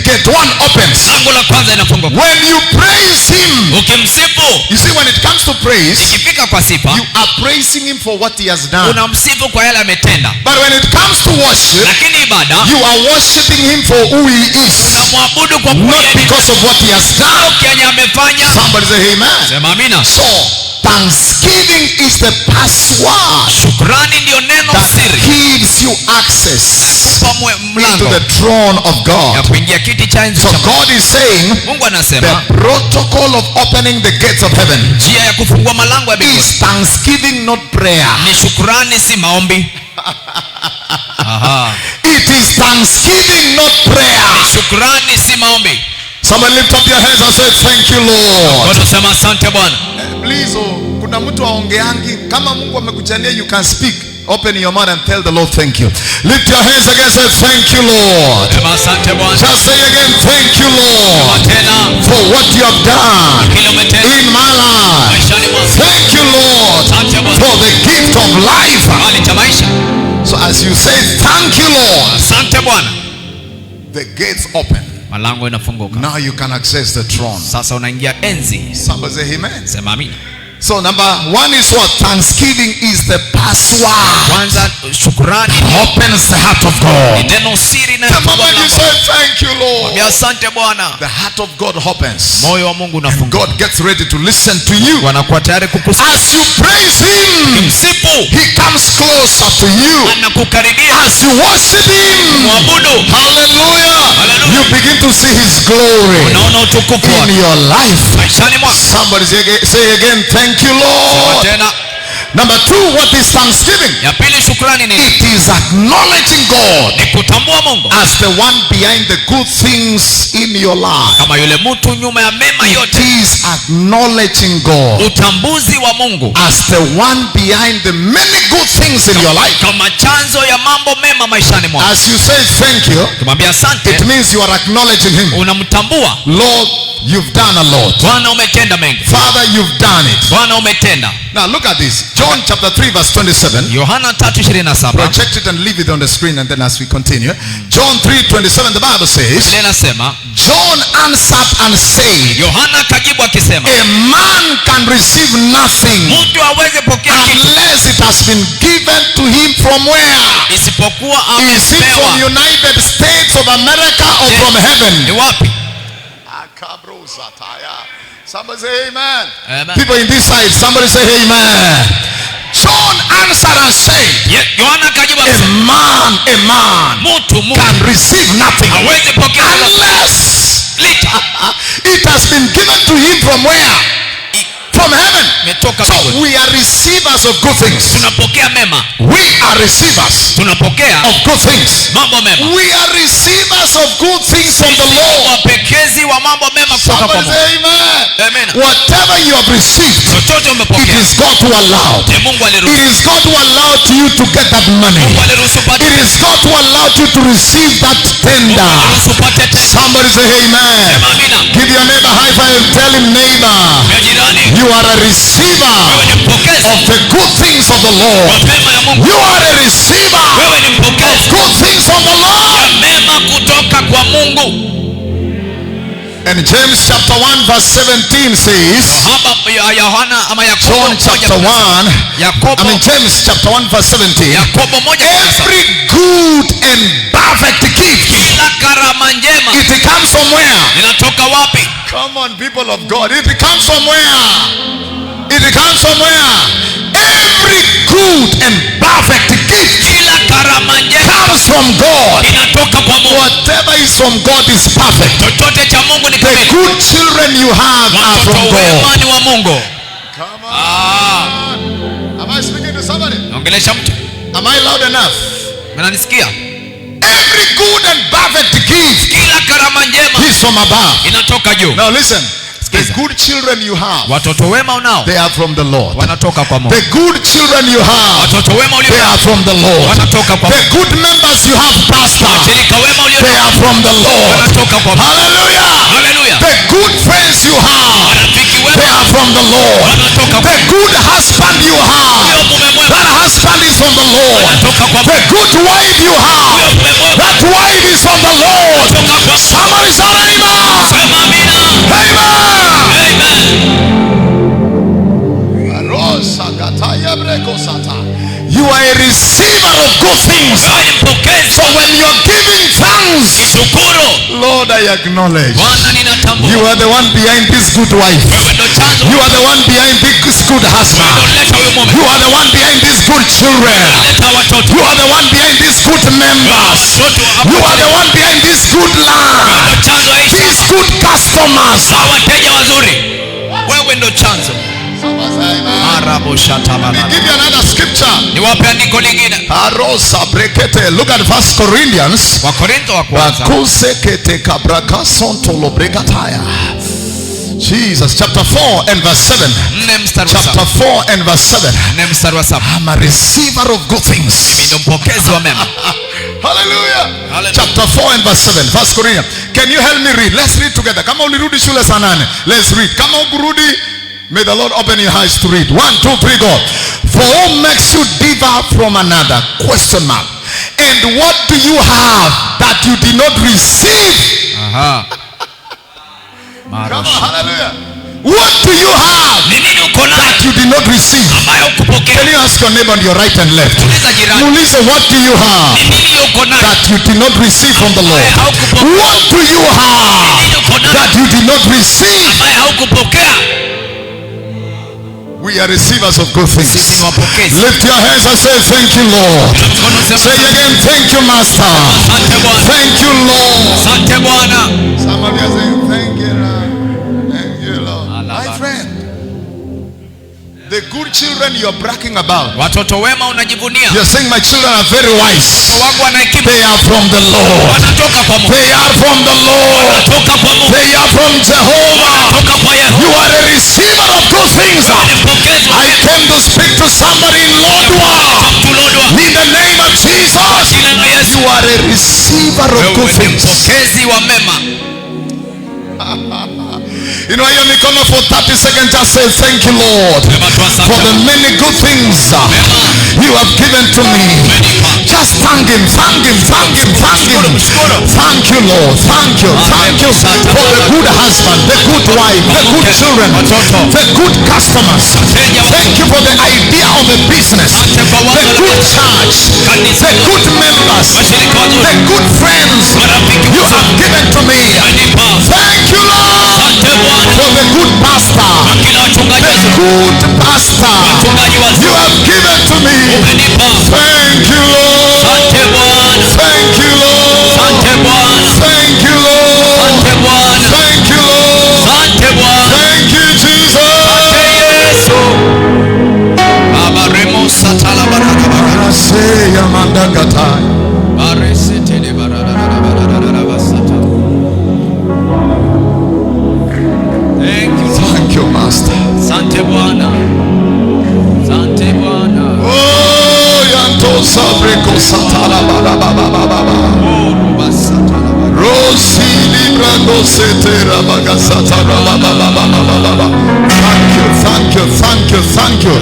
gate one opens. lango la kwanza inafunguka. When you praise him, Ukimsifu, you see, when it comes to praise, ikifika kwa sifa, you are praising him for what he has done. unamsifu kwa yale ametenda. But when it comes to worship, Lakini ibada, you are worshiping him for who he is, unamwabudu kwa not kuwa because of what he has done. kenye amefanya. Somebody say amen. Sema amina. So thanksgiving is the password Shukrani ndio neno that siri gives you access kwa into mlango the throne of ya God. kuingia kiti cha enzi So cha Mungu. God is saying Mungu anasema the protocol of opening the gates of heaven njia ya kufungua malango ya mbinguni is thanksgiving, not prayer. ni shukrani, si maombi. Aha. It is thanksgiving, not prayer. Shukrani, si maombi. Somebody lift up your hands and say thank you Lord. Kwa sema asante Bwana. Please, kuna mtu aongeangi, kama Mungu amekujalia you can speak. Open your mouth and tell the Lord thank you. Lift your hands again and say thank you, Lord. Just say again, thank you, Lord, for what you have done in my life. Thank you, Lord, for the gift of life. So as you say thank you, Lord, the gates open. Malango inafunguka. Now you can access the throne. Sasa unaingia enzi. Somebody say amen. Sema amina. So number one is what? Thanksgiving is the password. Kwanza shukrani opens the heart of God. Neno siri na you say thank you, Lord. Asante Bwana. The heart of God opens. Moyo wa Mungu unafunguka. God gets ready to listen to you. Wanakuwa tayari kukusikia. As you praise him, msifu, he comes closer to you. Anakukaribia. As you worship him, muabudu, hallelujah, you begin to see his glory unaona utukufu in your life. Maishani mwako. Somebody say again, thank you, Lord. Number two, what is thanksgiving? Ya pili shukrani ni it is acknowledging God ni kutambua Mungu as the one behind the good things in your life. Kama yule mtu nyuma ya mema yote. It is acknowledging God utambuzi wa Mungu as the one behind the many good things in your life. Kama chanzo ya mambo mema maishani mwako. As you say thank you, kumwambia asante, it means you are acknowledging him. Unamtambua. Lord, you've done a lot. Bwana umetenda mengi. Father, you've done it. Bwana umetenda. Now look at this. John chapter 3 verse 27. Yohana 3:27. Project it and leave it on the screen, and then as we continue. John 3:27, the Bible says, John answered and said, Yohana akajibu akisema, a man can receive nothing mtu hawezi pokea unless it has been given to him from where? Isipokuwa is it from United States of America or from heaven? Ni wapi? Somebody say amen. Amen. People in this side, somebody say amen. John answered and said, a man can receive nothing unless it has been given to him from where? From heaven. So we are receivers of good things. We are receivers of good things. We are receivers of good things from the Lord. Somebody say amen. Whatever you have received, it is God who allowed. It is God who allowed you to get that money. It is God who allowed you to receive that tender. Somebody say amen. Give your neighbor a high five and tell him, neighbor, you are a receiver of the good things of the Lord. You are a receiver of good things from the Lord. And James chapter 1 verse 17 says, John chapter 1, James chapter 1 verse 17, every good and perfect gift, it comes from where? Come on, people of God, it comes from where? It comes from where? Every good and perfect gift comes from God. Whatever is from God is perfect. The good children you have are from God. Come on. Am I speaking to somebody? Am I loud enough? Every good and perfect gift is from above. Now listen. The good children you have, they are from the Lord. The good children you have, they are from the Lord. The good members you have, pastor, they are from the Lord. Hallelujah. The good friends you have, they are from the Lord. The good husband you have, that husband is from the Lord. The good wife you have, that wife is from the Lord. Somebody say amen. Amen. You are a receiver of good things. So when you're giving thanks, Lord, I acknowledge you are the one behind this good wife. You are the one behind this good husband. You are the one behind these good children. You are the one behind these good members. You are the one behind this good land, these good customers. Wewe ndo chanzo. Let me give you another scripture. Niwape andiko lingine. Arosa brekete. Look at 1 Corinthians. Wakorintho wa kwanza. Bakusekete kabraka sontolo brekataya. Jesus, chapter 4 and verse 7. Chapter 4 and verse 7. I'm a receiver of good things. Hallelujah. Chapter 4 and verse 7. First Corinthians. Can you help me read? Let's read together. Kama ulirudi shule saa 8. Let's read. Kama ukurudi, may the Lord open your eyes to read. 1, 2, 3, go. For who makes you differ from another? Question mark. And what do you have that you did not receive? Come on, hallelujah. What do you have that you did not receive? Can you ask your neighbor on your right and left? Mulise, what do you have that you did not receive from the Lord? What do you have that you did not receive? We are receivers of good things. Lift your hands and say, thank you, Lord. Say again, thank you, Master. Thank you, Lord. Some of you are saying, thank you, Lord. Thank you, Lord. My friend, the good children you're bragging about, you're saying my children are very wise. They are from the Lord. They are from the Lord. They are from Jehovah. You are a receiver of good things. I came to speak to somebody in Lodwar. In the name of Jesus, you are a receiver of good things. You know, your mikono for 30 seconds, just say thank you, Lord, for the many good things you have given to me. Just thank him, thank him, thank him, thank him. Thank you, Lord. Thank you for the good husband, the good wife, the good children, the good customers. Thank you for the idea of a business, the good church, the good members, the good friends you have given to me. Thank you, Lord, for the good pastor, the good pastor you have given to me. Thank you, Lord. Thank you, Lord. Thank you, Lord. Thank you, Lord. Thank you, Jesus. Thank you, Master. Sante Bwana. Sante Bwana. Oh, yanto sabreko satala baba baba baba. Oh, rubasatala. Rosi librando setera bagasatala baba baba baba. Thank you, thank you, thank you, thank you.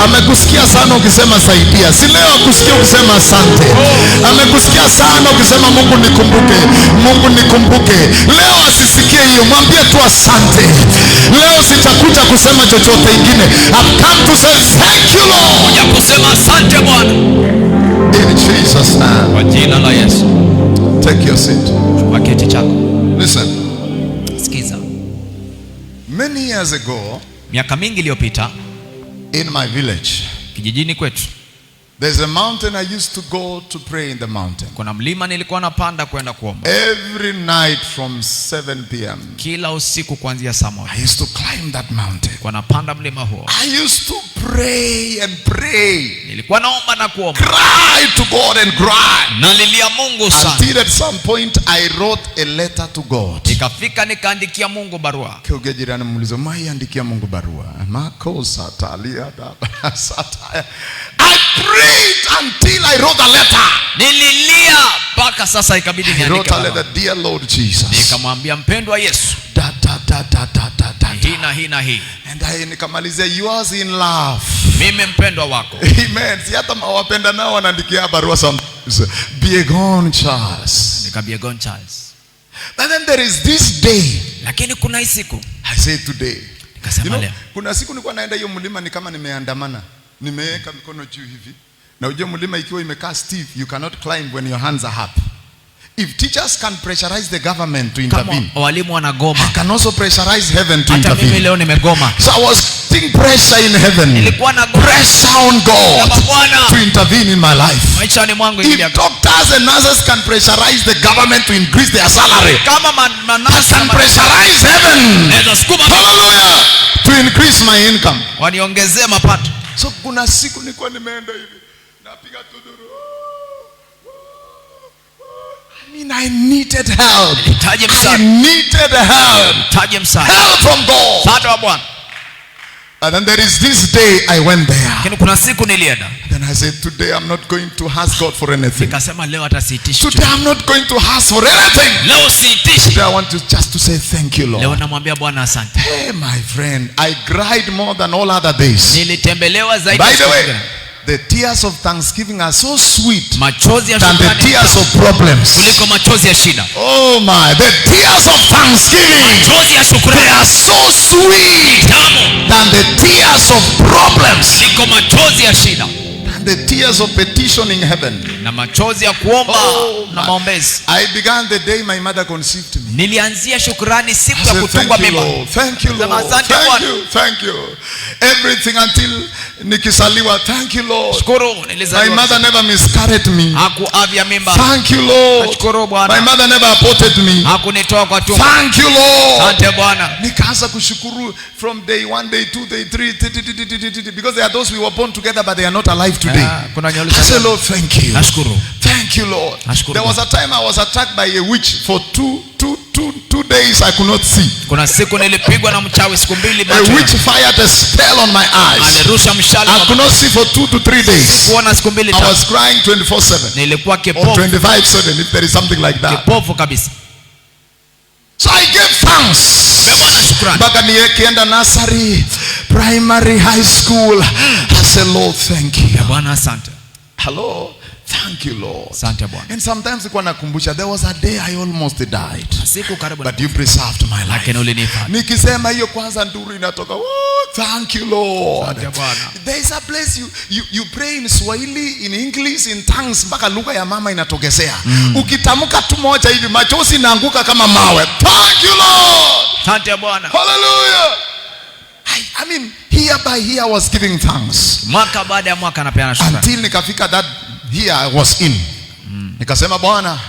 Amekusikia sana ukisema saidia. Si leo akusikia ukisema asante. Amekusikia sana ukisema Mungu nikumbuke. Mungu nikumbuke. Leo asisikie hiyo, mwambie tu asante. Leo sitakuja kusema chochote kingine. I've come to say thank you, Lord. Ya kusema asante Bwana. In Jesus' name. Kwa jina la Yesu. Take your seat. Chukua kiti chako. Listen. Sikiza. Many years ago, miaka mingi iliyopita, in my village, kijijini kwetu, there's a mountain I used to go to pray in the mountain. Kuna mlima nilikuwa napanda kwenda kuomba. Every night from 7 p.m. Kila usiku kuanzia saa 1. I used to climb that mountain. Kwa napanda mlima huo. I used to pray and pray. Nilikuwa naomba na kuomba. Cry to God and cry. Nalilia Mungu sana. Until at some point I wrote a letter to God. Nikafika nikaandikia Mungu barua. Keuge jirani muulize, "Maiandikia Mungu barua?" Makosa talia da sataya. I prayed until I wrote a letter. Nililia mpaka sasa ikabidi niandike. I wrote a letter, "Dear Lord Jesus." Nikamwambia mpendwa Yesu. Hii na hii. And I nikamalizia, "Yours in love." Mimi mpendwa wako. Amen. Si hata wapenda nao wanaandikia barua sometimes. Biegon Charles. Nikabiegon Charles. But then there is this day. Lakini kuna hii siku. I say today. Nikasema leo. Kuna siku nilikuwa naenda hiyo mlima ni kama nimeandamana. Nimeweka mikono juu hivi. Na ujue mlima ikiwa imekaa stiff, you cannot climb when your hands are up. If teachers can pressurize the government to intervene, kama walimu wanagoma, I can also pressurize heaven to hata intervene. mimi leo nimegoma. So I was putting pressure in heaven. Nilikuwa na pressure on God to intervene in my life. Maishani mwangu If doctors and nurses can pressurize the government to increase their salary, kama I can pressurize heaven, hallelujah, to increase my income. Waniongezee mapato. So kuna siku nilikuwa nimeenda hivi, napiga tuduru, mean, I needed help. Nilihitaji I msaada. needed help. Nilihitaji msaada. Help from God. Msaada wa Bwana. And then there is this day I went there. Lakini kuna siku nilienda. Then I said, today I'm not going to ask God for anything. Nikasema leo hata siitishi. Today I'm not going to ask for anything. Leo siitishi. Today I want to just to say thank you, Lord. Leo namwambia Bwana asante. Hey, my friend, I cried more than all other days. Nilitembelewa zaidi. By the way, the tears of thanksgiving are so sweet machozi ya than the tears of problems. Kuliko machozi ya shida. Oh my, the tears of thanksgiving, machozi ya shukrani, they are so sweet than the tears of problems. Kuliko machozi ya shida. Than the tears of petitioning heaven. Na machozi ya kuomba na maombezi. I began the day my mother conceived me. Nilianzia shukrani siku ya kutungwa mimba. Thank you, Lord. Thank you, thank you. Everything until nikisaliwa. Thank you, Lord. Shukuru, my mother never miscarried me. Hakuavya mimba. Thank you, Lord. Shukuru Bwana. My mother never aborted me. Hakunitoa kwa tumbo. Thank you, Lord. Asante Bwana. Nikaanza kushukuru from day 1, day 2, day 3, because there are those we were born together but they are not alive today. I say, Lord, thank you. Nashukuru. Thank you, Lord. There was a time I was attacked by a witch for two days. I could not see. Kuna siku nilipigwa na mchawi siku mbili macho. A witch fired a spell on my eyes. Alirusha mshale. I could not see for 2 to 3 days. Sikuona siku mbili. I was crying 24/7. Nilikuwa kipofu. Or 25/7 if there is something like that. Kipofu kabisa. So I gave thanks. Mpaka nikienda nursery, primary, high school. I said, Lord, thank you. Bwana asante. Hello. Thank you, Lord. Asante Bwana. And sometimes nilikuwa nakumbusha, there was a day I almost died. Siku karibu. But you preserved my life. Lakini ulinipa. Nikisema hiyo kwanza nduru inatoka. Oh, thank you, Lord. Asante Bwana. There is a place you pray in Swahili, in English, in tongues mpaka lugha ya mama inatokezea. Ukitamka tu moja hivi machozi inaanguka kama mawe. Thank you, Lord. Asante Bwana. Hallelujah. I mean, year by year I was giving thanks. Mwaka baada ya mwaka napeana shukrani. Until nikafika that year I was in. Nikasema Bwana,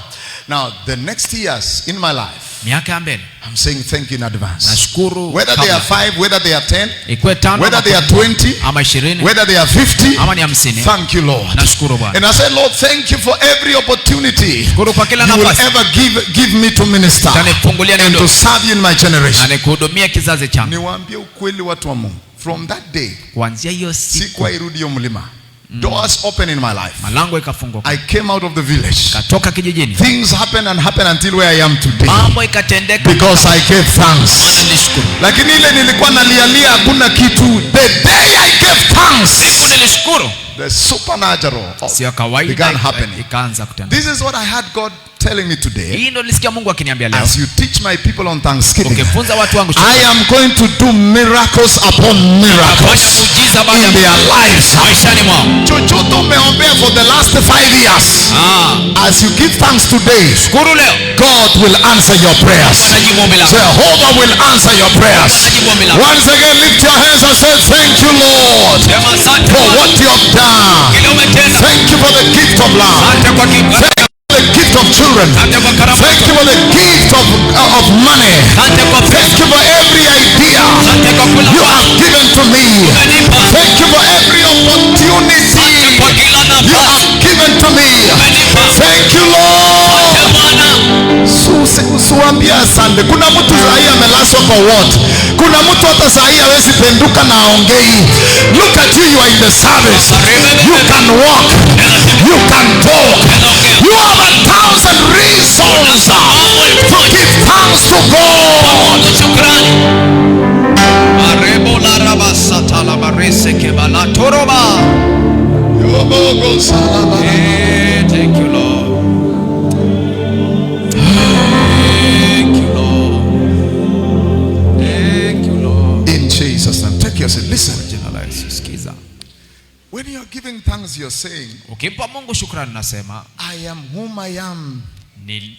now the next years in my life, miaka ya mbele, I'm saying thank you in advance. Nashukuru. Whether they are 5, whether they are 10, Ikwe whether they are 20, ama 20, whether they are 50, ama ni 50. Thank you, Lord. Nashukuru Bwana. And I said, Lord, thank you for every opportunity Shukuru kwa kila you will nafasi. ever give me to minister and to serve you in my generation. Anikuhudumia kizazi changu. Niwaambie ukweli watu wa Mungu. From that day, kuanzia hiyo siku sikuwa irudi hiyo mlima. Doors open in my life. Malango ikafunguka. I came out of the village. Katoka kijijini. Things happen until where I am today. Mambo ikatendeka because I gave thanks. Nilishukuru. Lakini ile nilikuwa nalialia hakuna kitu. The day I gave thanks, siku nilishukuru, the supernatural sio kawaida began happening. Ikaanza kutendeka. This is what I had God telling me today. Hii ndio nilisikia Mungu akiniambia leo. As you teach my people on Thanksgiving, ukifunza watu wangu, I am going to do miracles upon miracles in their lives. Maishani mwao. Chochote umeombea for the last 5 years. As you give thanks today, shukuru leo, God will answer your prayers. Jehovah will answer your prayers. Once again, lift your hands and say, thank you, Lord, for what you have done. Thank you for the gift of love. The gift of children. Thank you for the gift of money. Thank you for every idea you have given to me. Thank you for every opportunity you have given to me. Thank you, Lord. Suambia asante. Kuna mtu sahi amelaswa kwa ward. Kuna mtu hata sahi hawezi penduka na aongei. Look at you, you are in the service. You can walk. You can talk. You have 1,000 reasons to give thanks to God. Arebola rabasata la barese kebala toroba. Thank you, Lord. Thank you, Lord. Thank you, Lord. In Jesus' name, take your seat. Listen. When you are giving thanks, you are saying, ukimpa Mungu shukrani nasema, I am whom I am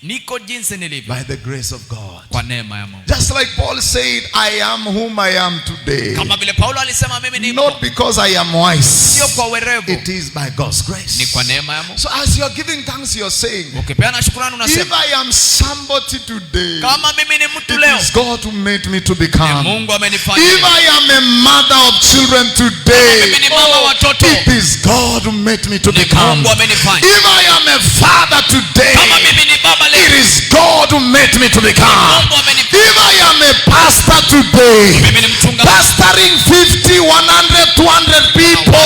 niko jinsi nilivyo by the grace of God. Kwa neema ya Mungu. Just like Paul said, I am whom I am today. Kama vile Paulo alisema mimi ni Not because I am wise. Sio kwa werevu. It is by God's grace. Ni kwa neema ya Mungu. So as you are giving thanks, you are saying, ukipeana shukrani unasema, if I am somebody today, kama mimi ni mtu leo, it is God who made me to become. Ni Mungu amenifanya. If I am a mother of children today, mimi ni mama watoto, it is God who made me to become. Mungu amenifanya. If I am a father today, kama mimi ni baba leo, it is God who made me to become. Mungu amenifanya. If I am a pastor today, mimi ni mchungaji, pastoring 50, 100, 200 people,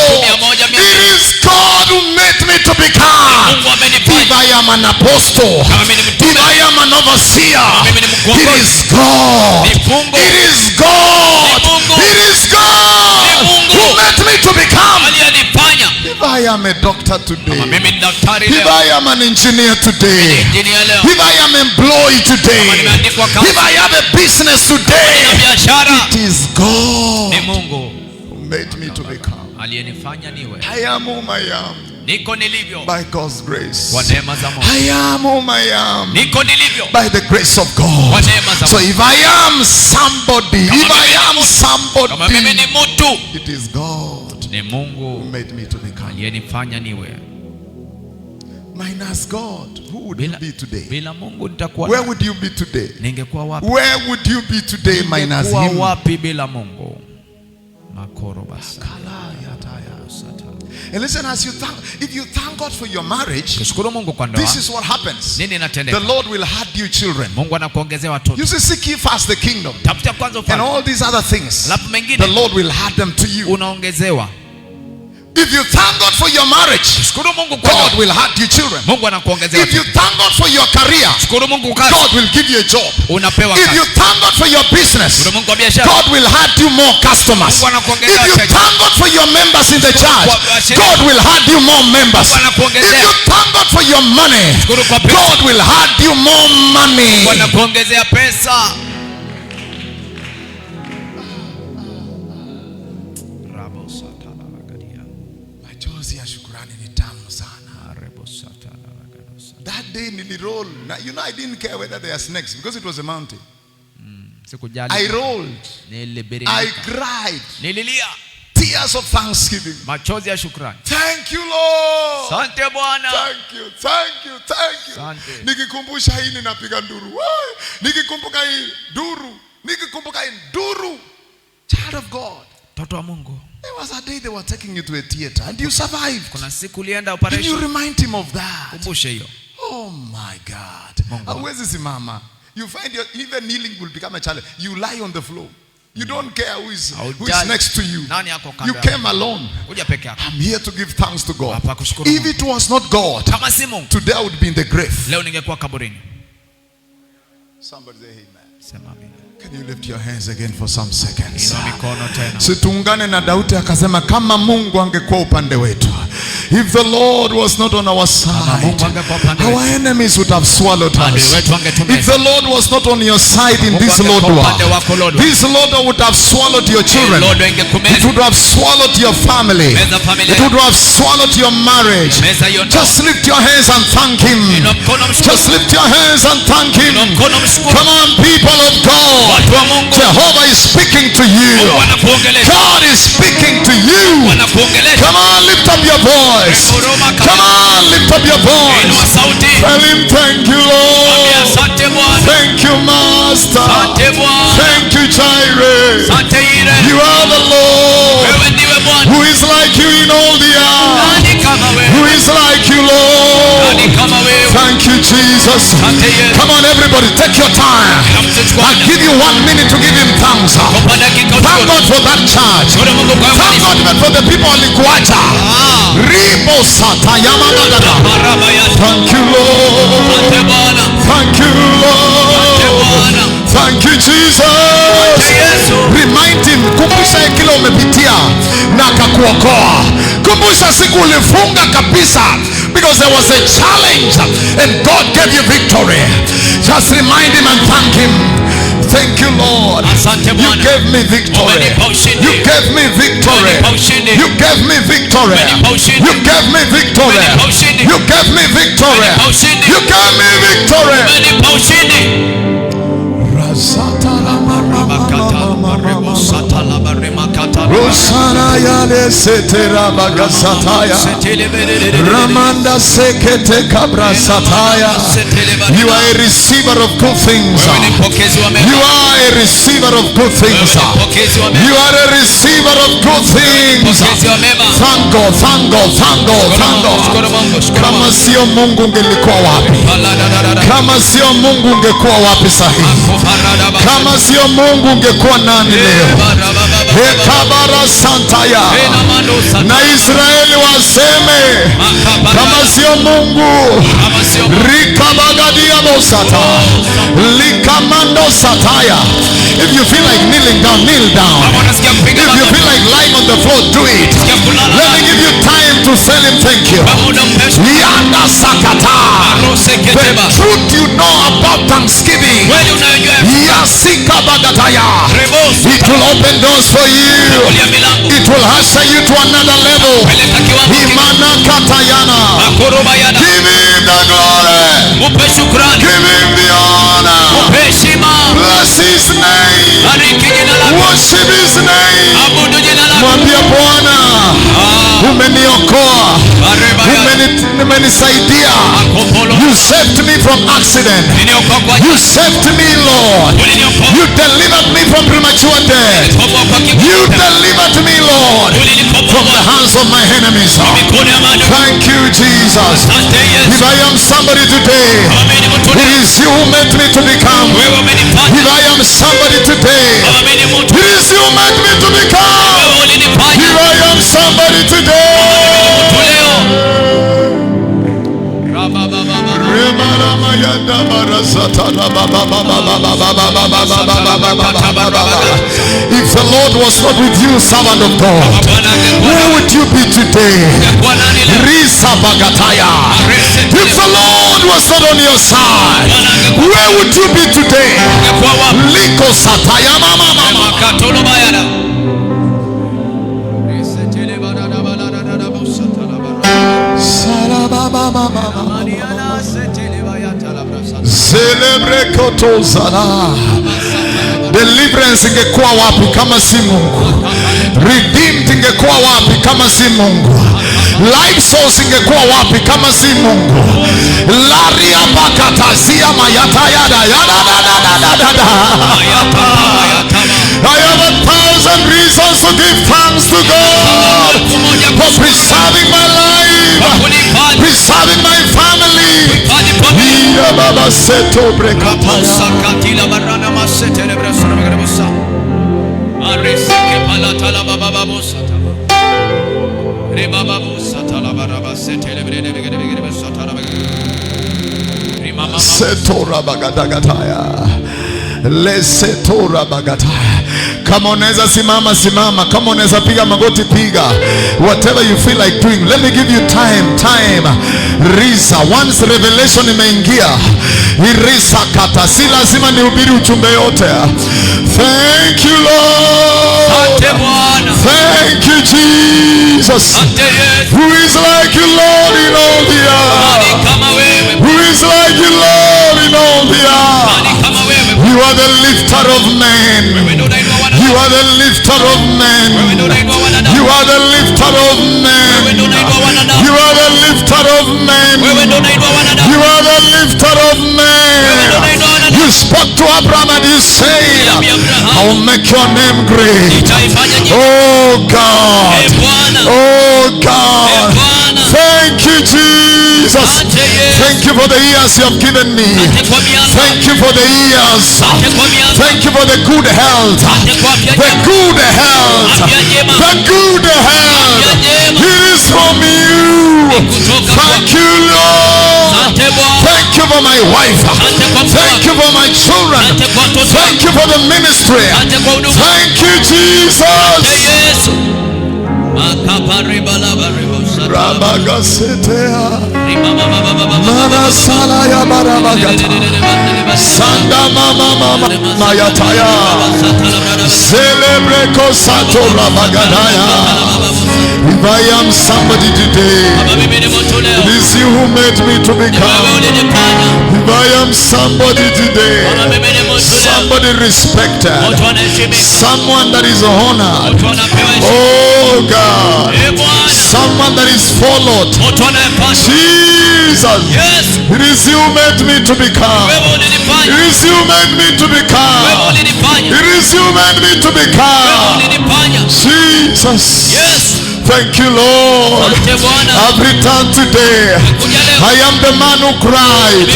it is God who made me to become. Mungu amenifanya. If I am an apostle, if I am an overseer, it is God. It is God. It is God who made me to become. If I am a doctor today, if I am an engineer today, if I am employed today, if I have a business today, it is God who made me to become. I am whom I am. Niko nilivyo by God's grace. Kwa neema za Mungu. I am whom I am. Niko nilivyo by the grace of God. Kwa neema za Mungu. So if I am somebody, if I am somebody, kama mimi ni mtu, it is God ni Mungu who made me to become. Aliyenifanya niwe. Minus God, who would you be today? Bila Mungu nitakuwa. Where would you be today? Ningekuwa wapi? Where would you be today minus him? Ningekuwa wapi bila Mungu? Makoro basa. And listen, as you thank, if you thank God for your marriage, Mungu kwa ndoa, this is what happens. Nini inatendeka? The Lord will add you children. Mungu anakuongezea watoto. You see, seek ye first the kingdom. Tafuta kwanza ufalme. And all these other things, Alafu mengine, the Lord will add them to you. Unaongezewa. If you thank God for your marriage, God will add you children. If you thank God for your career, God will give you a job. If you thank God for your business, God will add you more customers. If you thank God for your members in the church, God will add you more members. If you thank God for your money, God will add you more money. That day niliroll. Now, you know, I didn't care whether there are snakes because it was a mountain. I rolled. I cried. Tears of thanksgiving. Thank you, Lord. Thank you, thank you, thank you. Nikikumbusha hii ninapiga nduru. Nikikumbuka hii duru. Nikikumbuka hii duru. Child of God. Toto wa Mungu. There was a day they were taking you to a theater and you survived. Kuna siku ulienda operation. And you remind him of that. Kumbushe hiyo. Oh my God. Hawezi simama. You find your even kneeling will become a challenge. You lie on the floor. You don't care who is next to you. You came alone. I'm here to give thanks to God. If it was not God, today I would be in the grave. Somebody say amen. Can you lift your hands again for some seconds? Situungane na Daudi akasema kama Mungu angekuwa upande wetu. If the Lord was not on our side, our enemies would have swallowed us. If the Lord was not on your side in this Lodwar, this Lodwar would have swallowed your children. It would have swallowed your family. It would have swallowed your marriage. Just lift your hands and thank Him. Just lift your hands and thank Him. Come on, people of God. Jehovah is speaking to you. God is speaking to you. Come on, lift up your voice. Come on, lift up your voice. Tell Him thank you, Lord. Thank you, Master. Thank you, Jireh. You are the Lord. Who is like you in all the earth? Who is like you, Lord? Thank you, Jesus. Come on, everybody, take your time. I'll give you 1 minute to give Him thanks. Thank God for that church. Thank God even for the people in Likuacha. Ribo Sata Yamagada. Thank you, Lord. Thank you, Lord. Thank you, Jesus. Remind Him, kumbusha kile umepitia na akakuokoa. Kumbusha siku ulifunga kabisa because there was a challenge and God gave you victory. Just remind Him and thank Him. Thank you, Lord. You gave me victory. You gave me victory. You gave me victory. You gave me victory. You gave me victory. You gave me victory. Ayale setera bagasataya. Ramanda sekete kabra sataya. You are a receiver of good things. You are a receiver of good things. You are a receiver of good things. Thank God, thank God, thank God, thank God. Kama sio Mungu ungelikuwa wapi? Kama sio Mungu ungekuwa wapi sahihi? Kama sio Mungu ungekuwa nani leo? Hekabara santaya. Na Israeli waseme kama sio Mungu. Rikabagadia bosata. Likamando sataya. If you feel like kneeling down, kneel down. If you feel like lying on the floor, do it. Let me give you time to tell him thank you. Yanda sakata. The truth you know about Thanksgiving. Yasika bagataya. It will open doors for you. It will usher you to another level. Imana katayana. Give him the glory. Give him the honor. Bless his name. Worship his name. Mwambie Bwana, umeniokoa, umenisaidia. You saved me from accident. You saved me, Lord. You delivered me from premature death. You delivered me, Lord, from the hands of my enemies. Thank you, Jesus. If I am somebody today, it is you who made me to become. If I am somebody today, it is you who made me to become. If I am somebody today, if the Lord was not with you, servant of God, where would you be today? If the Lord was not on your side, where would you be today? Liko sataya mama mama. Celebre kotozana. Deliverance ingekuwa wapi kama si Mungu? Redeemed ingekuwa wapi kama si Mungu? Life source ingekuwa wapi kama si Mungu? Laria bakatazia mayatayada yada da da. I have 1,000 reasons to give thanks to God for preserving my life, preserving my family. Baba seto brekataya. Setora bagadagataya. Lesetora bagataya. Kama unaweza simama simama, kama unaweza piga magoti piga. Whatever you feel like doing, let me give you time. Risa, once revelation imeingia, irisa kata, si lazima nihubiri ujumbe yote. Thank you Lord. Thank you Jesus. Who is like you Lord in all the earth? Who is like you Lord in all the earth? You are the lifter of men. You are the lifter of men. You are the lifter of men. You are the lifter of men. You are the lifter of men. You spoke to Abraham and you said, I will make your name great. Oh God. Oh God. Thank you Jesus. Thank you for the years you have given me. Thank you for the years. Thank you for the good health. The good health. The good health. It is from you. Thank you Lord. Thank you for my wife. Thank you for my children. Thank you for the ministry. Thank you Jesus. Rabagasetea. Mana sala ya barabagata. Sanda mama mayataya. Celebre kosato rabagadaya. If I am somebody today, it is you who made me to become. If I am somebody today, somebody respected, someone that is honored, oh God, someone that is followed, Jesus, it is you made me to become. It is you made me to become. It is you made me to become. Jesus. Thank you, Lord. I've returned today. I am the man who cried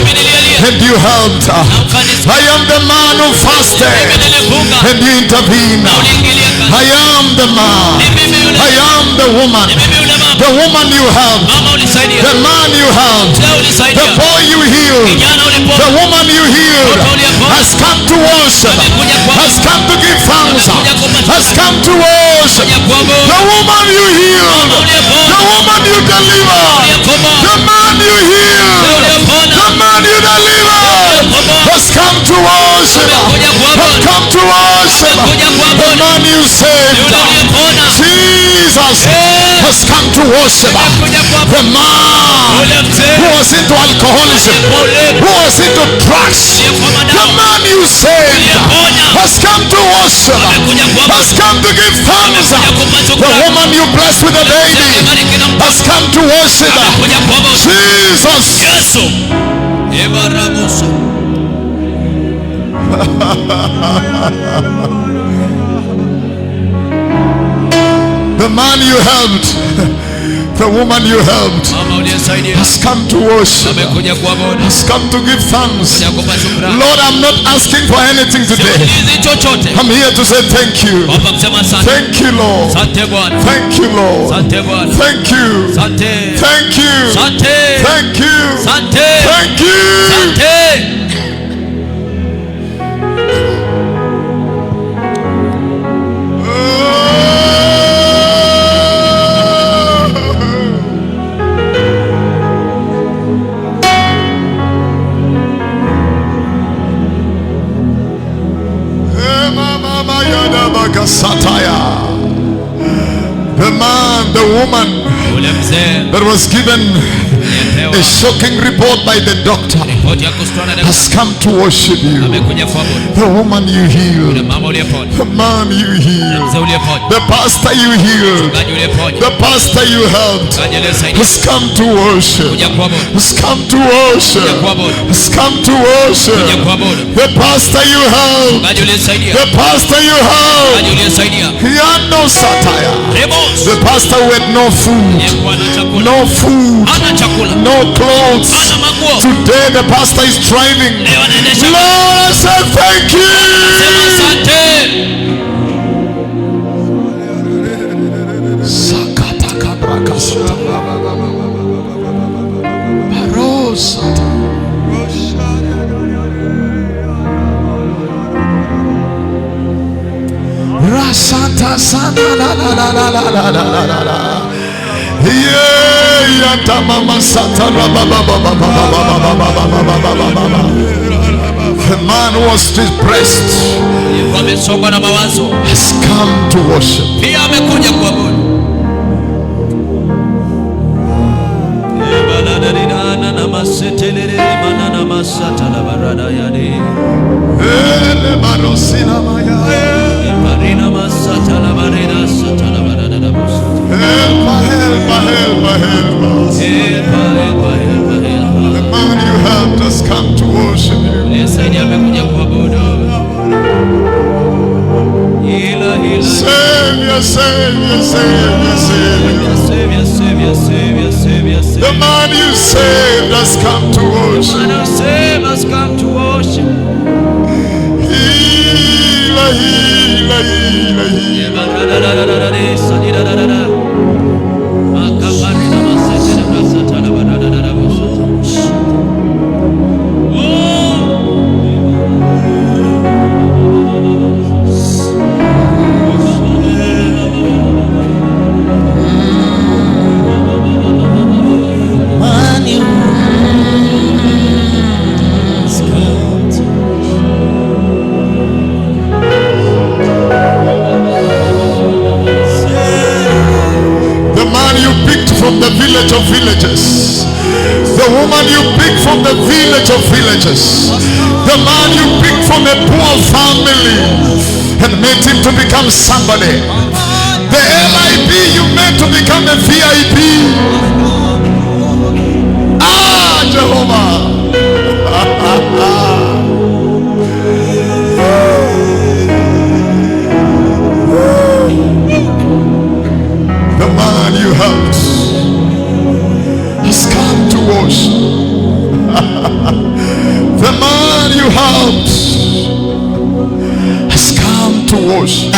and you helped. I am the man who fasted and you intervened. I am the man. I am the woman. The woman you helped. The man you helped. The boy you healed. The woman you healed has come to worship. Has come to give thanks. Has come to worship. The woman you healed. The woman you deliver. The man you heal. The man you deliver has come to worship. Has come to worship. The man you saved. Jesus has come to worship. The man who was into alcoholism, who was into drugs, the man you saved has come to worship. Has come to give thanks. The woman you blessed with a baby has come to worship. The man you helped, the woman you helped has come to worship, has come to give thanks. Lord, I'm not asking for anything today. I'm here to say thank you. Thank you, Lord. Thank you, Lord. Thank you. Thank you. Thank you. Thank you. Sataya. The man, the woman that was given a shocking report by the doctor has come to worship you. The woman you healed, the man you healed, the pastor you healed, the pastor you helped has come to worship, has come to worship, has come to worship. The pastor you helped, the pastor you helped, he had no satire. The pastor who had no food, no food, no clothes. Today the pastor is driving. Lord, I say thank Rasata sana la la la la la la la la la. Yeah, mama sata la ba ba ba ba ba ba ba ba ba. The man who was depressed has come to worship. The man you helped has come to worship you. Savior, Savior, Savior, Savior. The man you saved has come to worship. Healer, healer, healer, healer. privileges. The man you picked from a poor family and made him to become somebody. The LIP you made to become a VIP. Ah, Jehovah. The man you helped has come to worship. The man you helped has come to worship.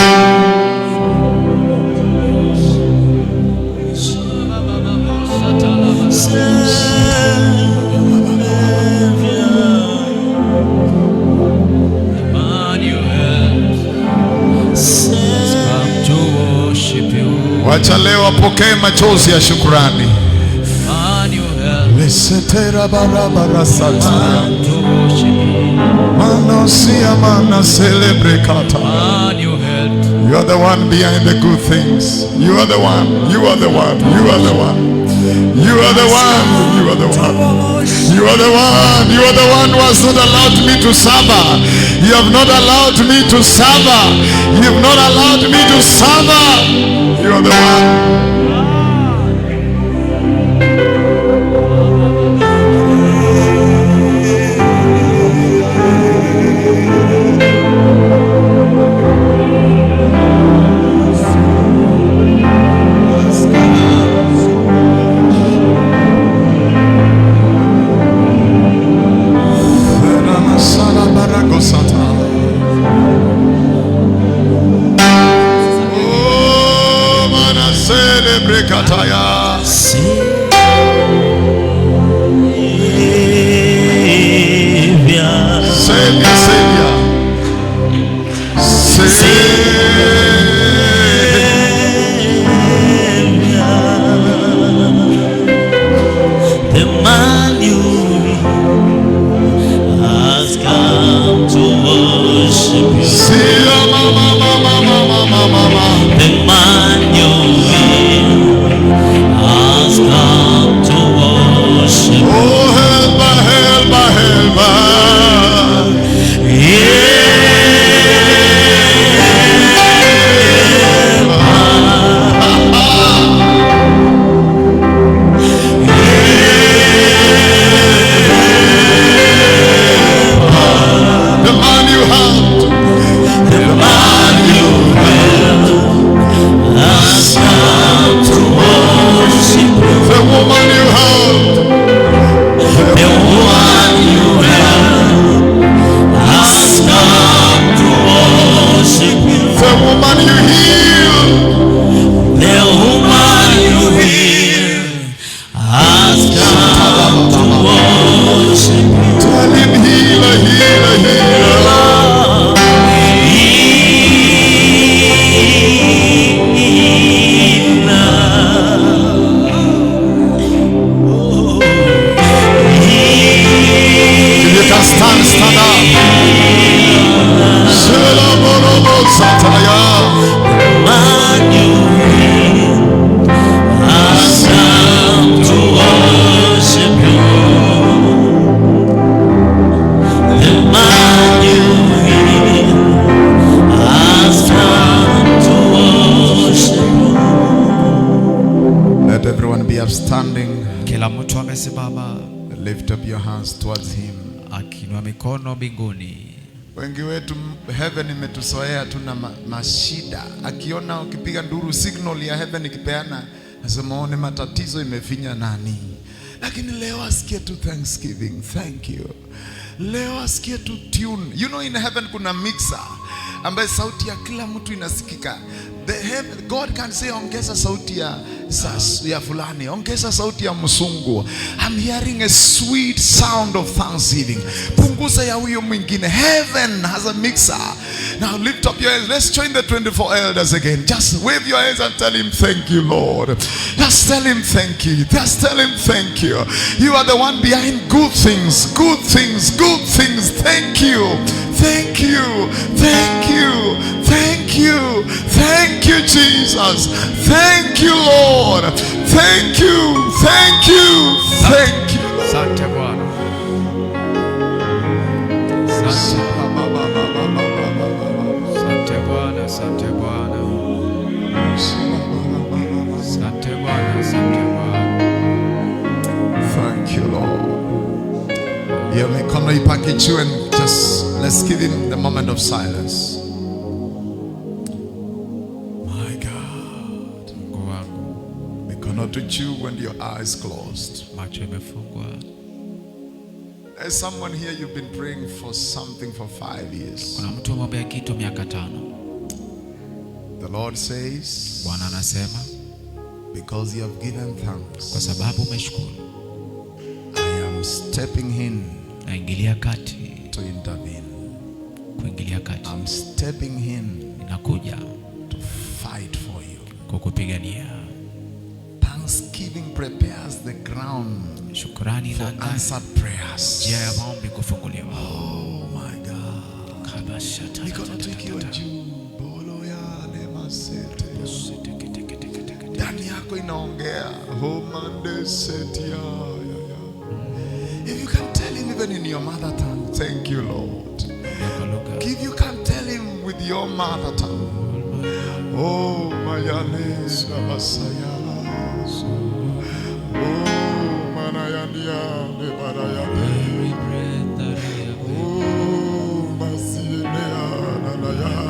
Wacha leo apokee machozi ya shukrani. Lesetera barabara sataya manosia mana celebrekata. You are the one behind the good things. You are the one. You are the one. You are the one. You are the one. You are the one. You are the one. You are the one who has not allowed me to suffer. You have not allowed me to suffer. You have not allowed me to suffer. You are the one. Lift up your hands towards him. Akiinua mikono mbinguni. Wengi wetu heaven imetusoea tuna mashida. Akiona ukipiga nduru signal ya heaven ikipeana, asema one matatizo imefinya nani. Lakini leo asikie tu thanksgiving. Thank you. Leo asikie tu tune. You know in heaven kuna mixer ambaye sauti ya kila mtu inasikika. God can say ongeza sauti ya fulani, ongeza sauti ya msungu. I'm hearing a sweet sound of thanksgiving. Punguza ya huyo mwingine. Heaven has a mixer. Now lift up your hands. Let's join the 24 elders again. Just wave your hands and tell him thank you, Lord. Just tell him thank you. Just tell him thank you. You are the one behind good things. Good things. Good things. Thank you. Thank you. Thank you. Thank you. Thank you, Jesus. Thank you, Lord. Thank you. Thank you. Thank you. Asante Bwana. Asante Bwana. Asante Bwana, asante Bwana. Thank you, Lord. Hear me, come on, package you and just let's give him the moment of silence. My God. We cannot reach you when your eyes closed. There's someone here, you've been praying for something for 5 years. The Lord says, because you have given thanks, I am stepping in to intervene. I'm stepping in to fight for you. Thanksgiving prepares the ground for answered prayers. Oh my God. Ndani yako inaongea. If you can tell him even in your mother tongue, thank you, Lord. If you can tell him with your mother tongue, oh my Masaya. Oh manayania ne barayane. Oh masinea nanaya.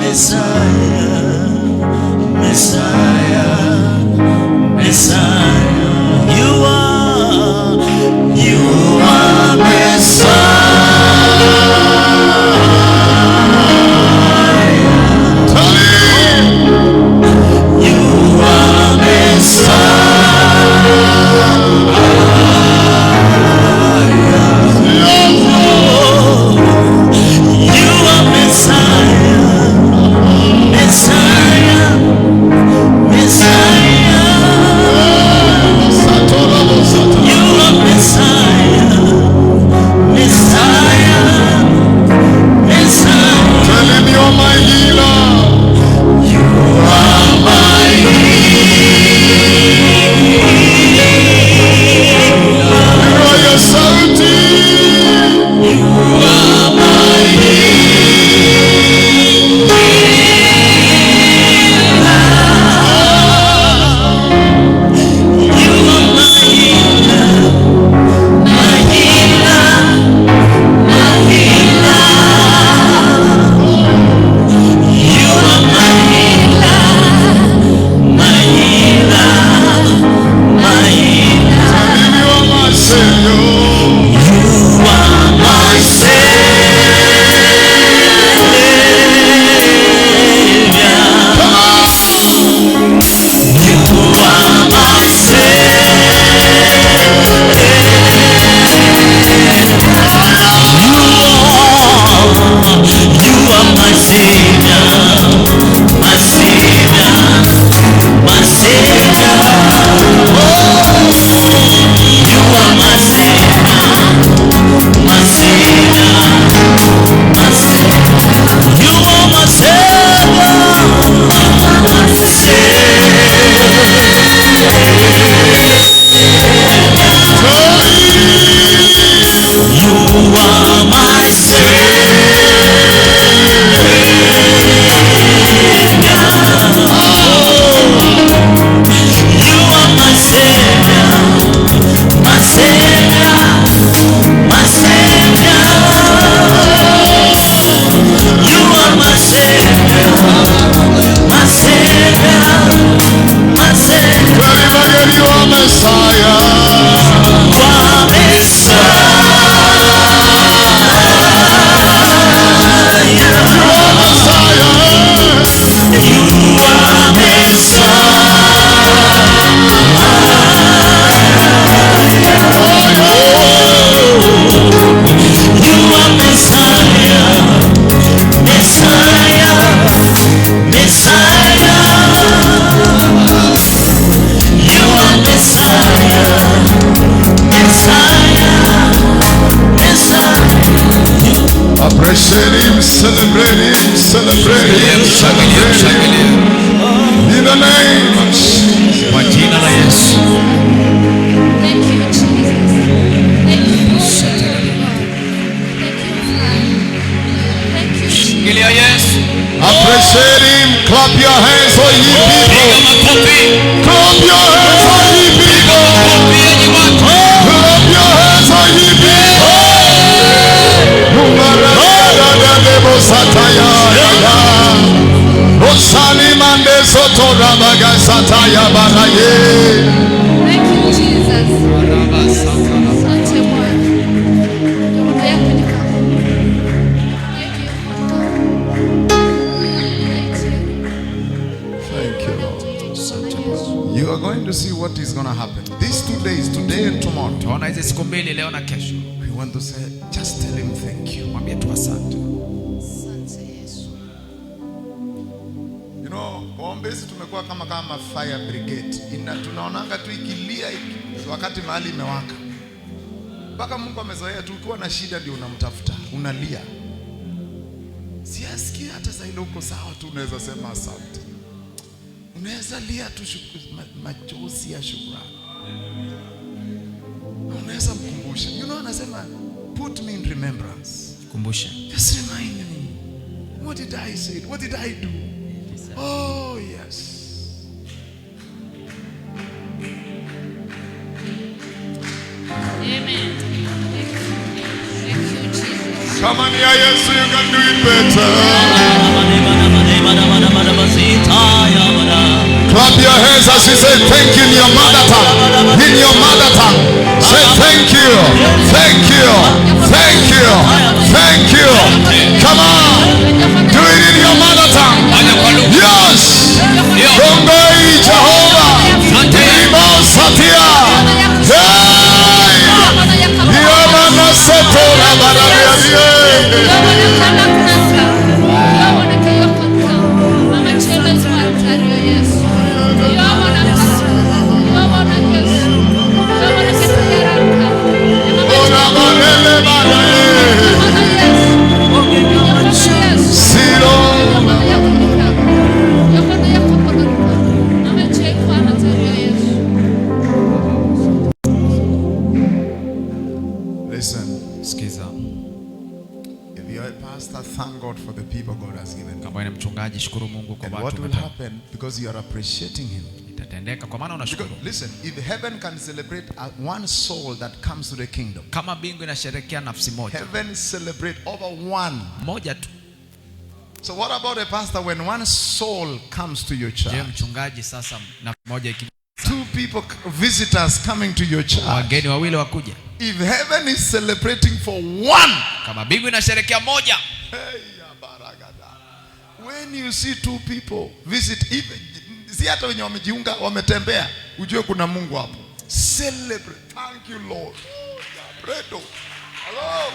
Messiah. Shida ndio unamtafuta, unalia. Siasikia hata sasa ile uko sawa tu unaweza sema asante. Unaweza lia tu machozi ya shukrani. Unaweza mkumbusha. You know anasema put me in remembrance. Kumbusha. Just remind me. What did I say? What did I do? Oh yes. Amen. Come on, yeah, yes, you can do it better. Say thank you in your mother tongue. In your mother tongue. Say thank you. Thank you. Thank you. Thank you. Come on. Do it in your mother tongue. Yes. Kongoi Jehovah. Imo Satya. Hey. Yamana Setora Barabia. Mchungaji, shukuru Mungu kwa watu. What will happen because you are appreciating him? Itatendeka kwa maana unashukuru. Listen, if heaven can celebrate one soul that comes to the kingdom. Kama mbingu inasherehekea nafsi moja. Heaven celebrate over one. Moja tu. So what about a pastor when one soul comes to your church? Je, mchungaji sasa na moja iki two people visitors coming to your church. Wageni wawili wakuja. If heaven is celebrating for one. Kama mbingu inasherehekea moja. When you see two people visit, even si hata wenye wamejiunga wametembea, ujue kuna Mungu hapo. Celebrate. Thank you Lord. Bredo. Hello.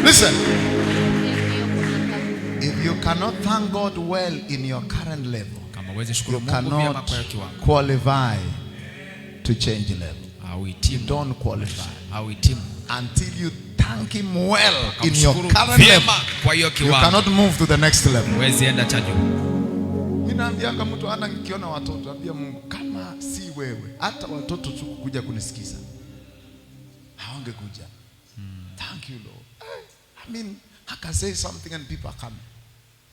Listen. If you cannot thank God well in your current level, you cannot qualify to change level. You don't qualify until you thank him well in your current level. You cannot move to the next level. Ninaambianga mtu hata nikiona watoto ambia Mungu, kama si wewe hata watoto tu kuja kunisikiza hawangekuja. Thank you Lord. I mean, I can say something and people are coming.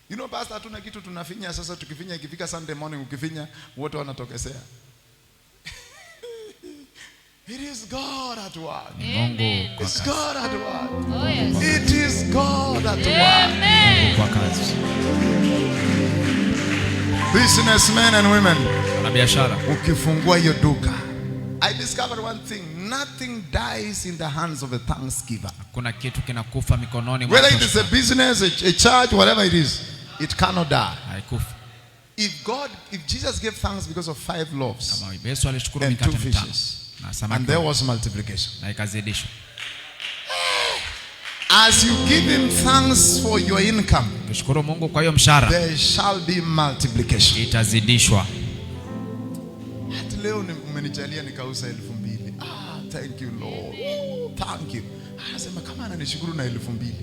You know, pastor, hatuna kitu tunafinya sasa, tukifinya ikifika Sunday morning ukifinya wote wanatokesea. It is God at work. Amen. It's God at work. Oh, yes. It is God at Amen. work. Businessmen and women, ukifungua hiyo duka, I discovered one thing: nothing dies in the hands of a thanksgiver. Kuna kitu kinakufa mikononi mwa whether it is a business, a church, whatever it is, it cannot die. Haikufa. If Jesus gave thanks because of 5 loaves kama Yesu alishukuru and 2 mikate mitano fishes, na samaki, and there was multiplication, na ikazidishwa. As you give him thanks for your income, kushukuru Mungu kwa hiyo mshahara, there shall be multiplication. Itazidishwa. Hata leo umenijalia nikauza 2,000. Thank you Lord. Thank you. Anasema kama ananishukuru na 2,000,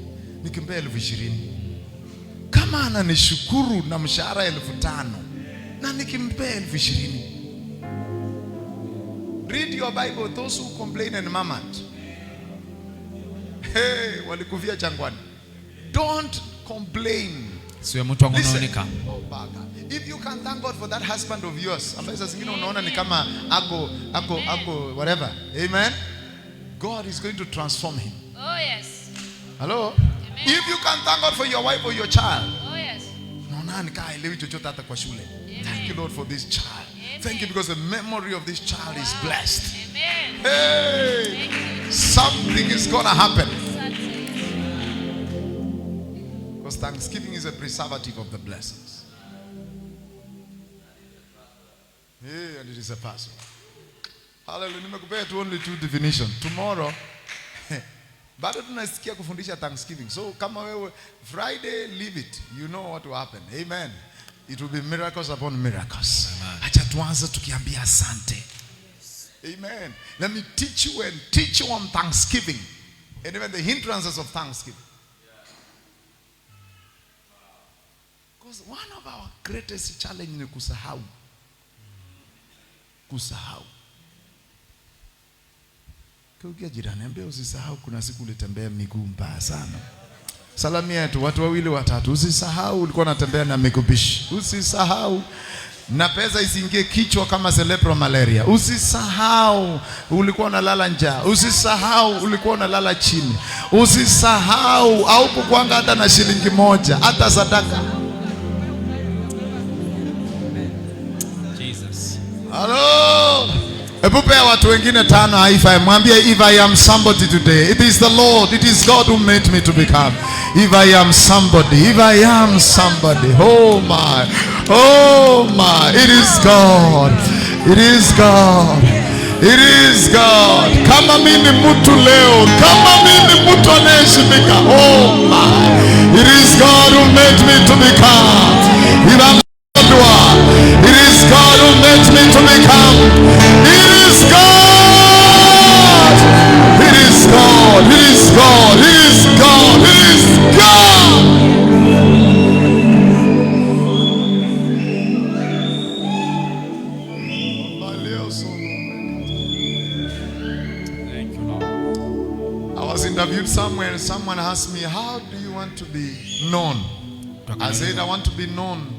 nikimpea 20,000. Kama ananishukuru na mshahara 5,000 na nikimpea 20,000. Read your Bible. Those who complain and murmur, hey, walikufia jangwani. Don't complain. Siwe mtu angononika. If you can thank God for that husband of yours, ambaye sasa zingine unaona ni kama ako whatever. Amen. God is going to transform him. Oh yes. Hello? Amen. If you can thank God for your wife or your child. Oh yes. Naona nikaelewi chochote hata kwa shule. Thank you Lord for this child. Amen. Thank you because the memory of this child is blessed. Amen. Hey, something is gonna happen. Because thanksgiving is a preservative of the blessings. Yeah, and it is a person. Hallelujah. Nimekupea tu only 2 definition. Tomorrow bado tunasikia kufundisha thanksgiving. So kama wewe Friday, leave it. You know what will happen. Amen. It will be miracles upon miracles. Acha tuanze tukiambia asante. Amen. Let me teach you and teach you on thanksgiving and even the hindrances of thanksgiving. Because one of our greatest challenge ni kusahau. Kusahau. Kwa jirani ambia usisahau kuna siku ulitembea miguu mbaya sana. Salamia tu watu 2 watatu, usisahau ulikuwa unatembea na migubishi. Usisahau na pesa isiingie kichwa kama cerebral malaria. Usisahau ulikuwa unalala njaa. Usisahau ulikuwa unalala chini. Usisahau haukukwanga hata na shilingi moja, hata sadaka. Jesus. Hello. Epupea watu wengine 5 high five. Mwambie, if I am somebody today, it is the Lord, it is God who made me to become. If I am somebody, if I am somebody, oh my, it is God, it is God, it is God. Kama mimi mtu leo, kama mimi mtu anayeshimika, oh my, it is God who made me to become. If I'm it is God who made me to become. It is God. It is God. It is God. It is God. It is God. Thank you, Lord. I was interviewed somewhere and someone asked me, how do you want to be known? I said, I want to be known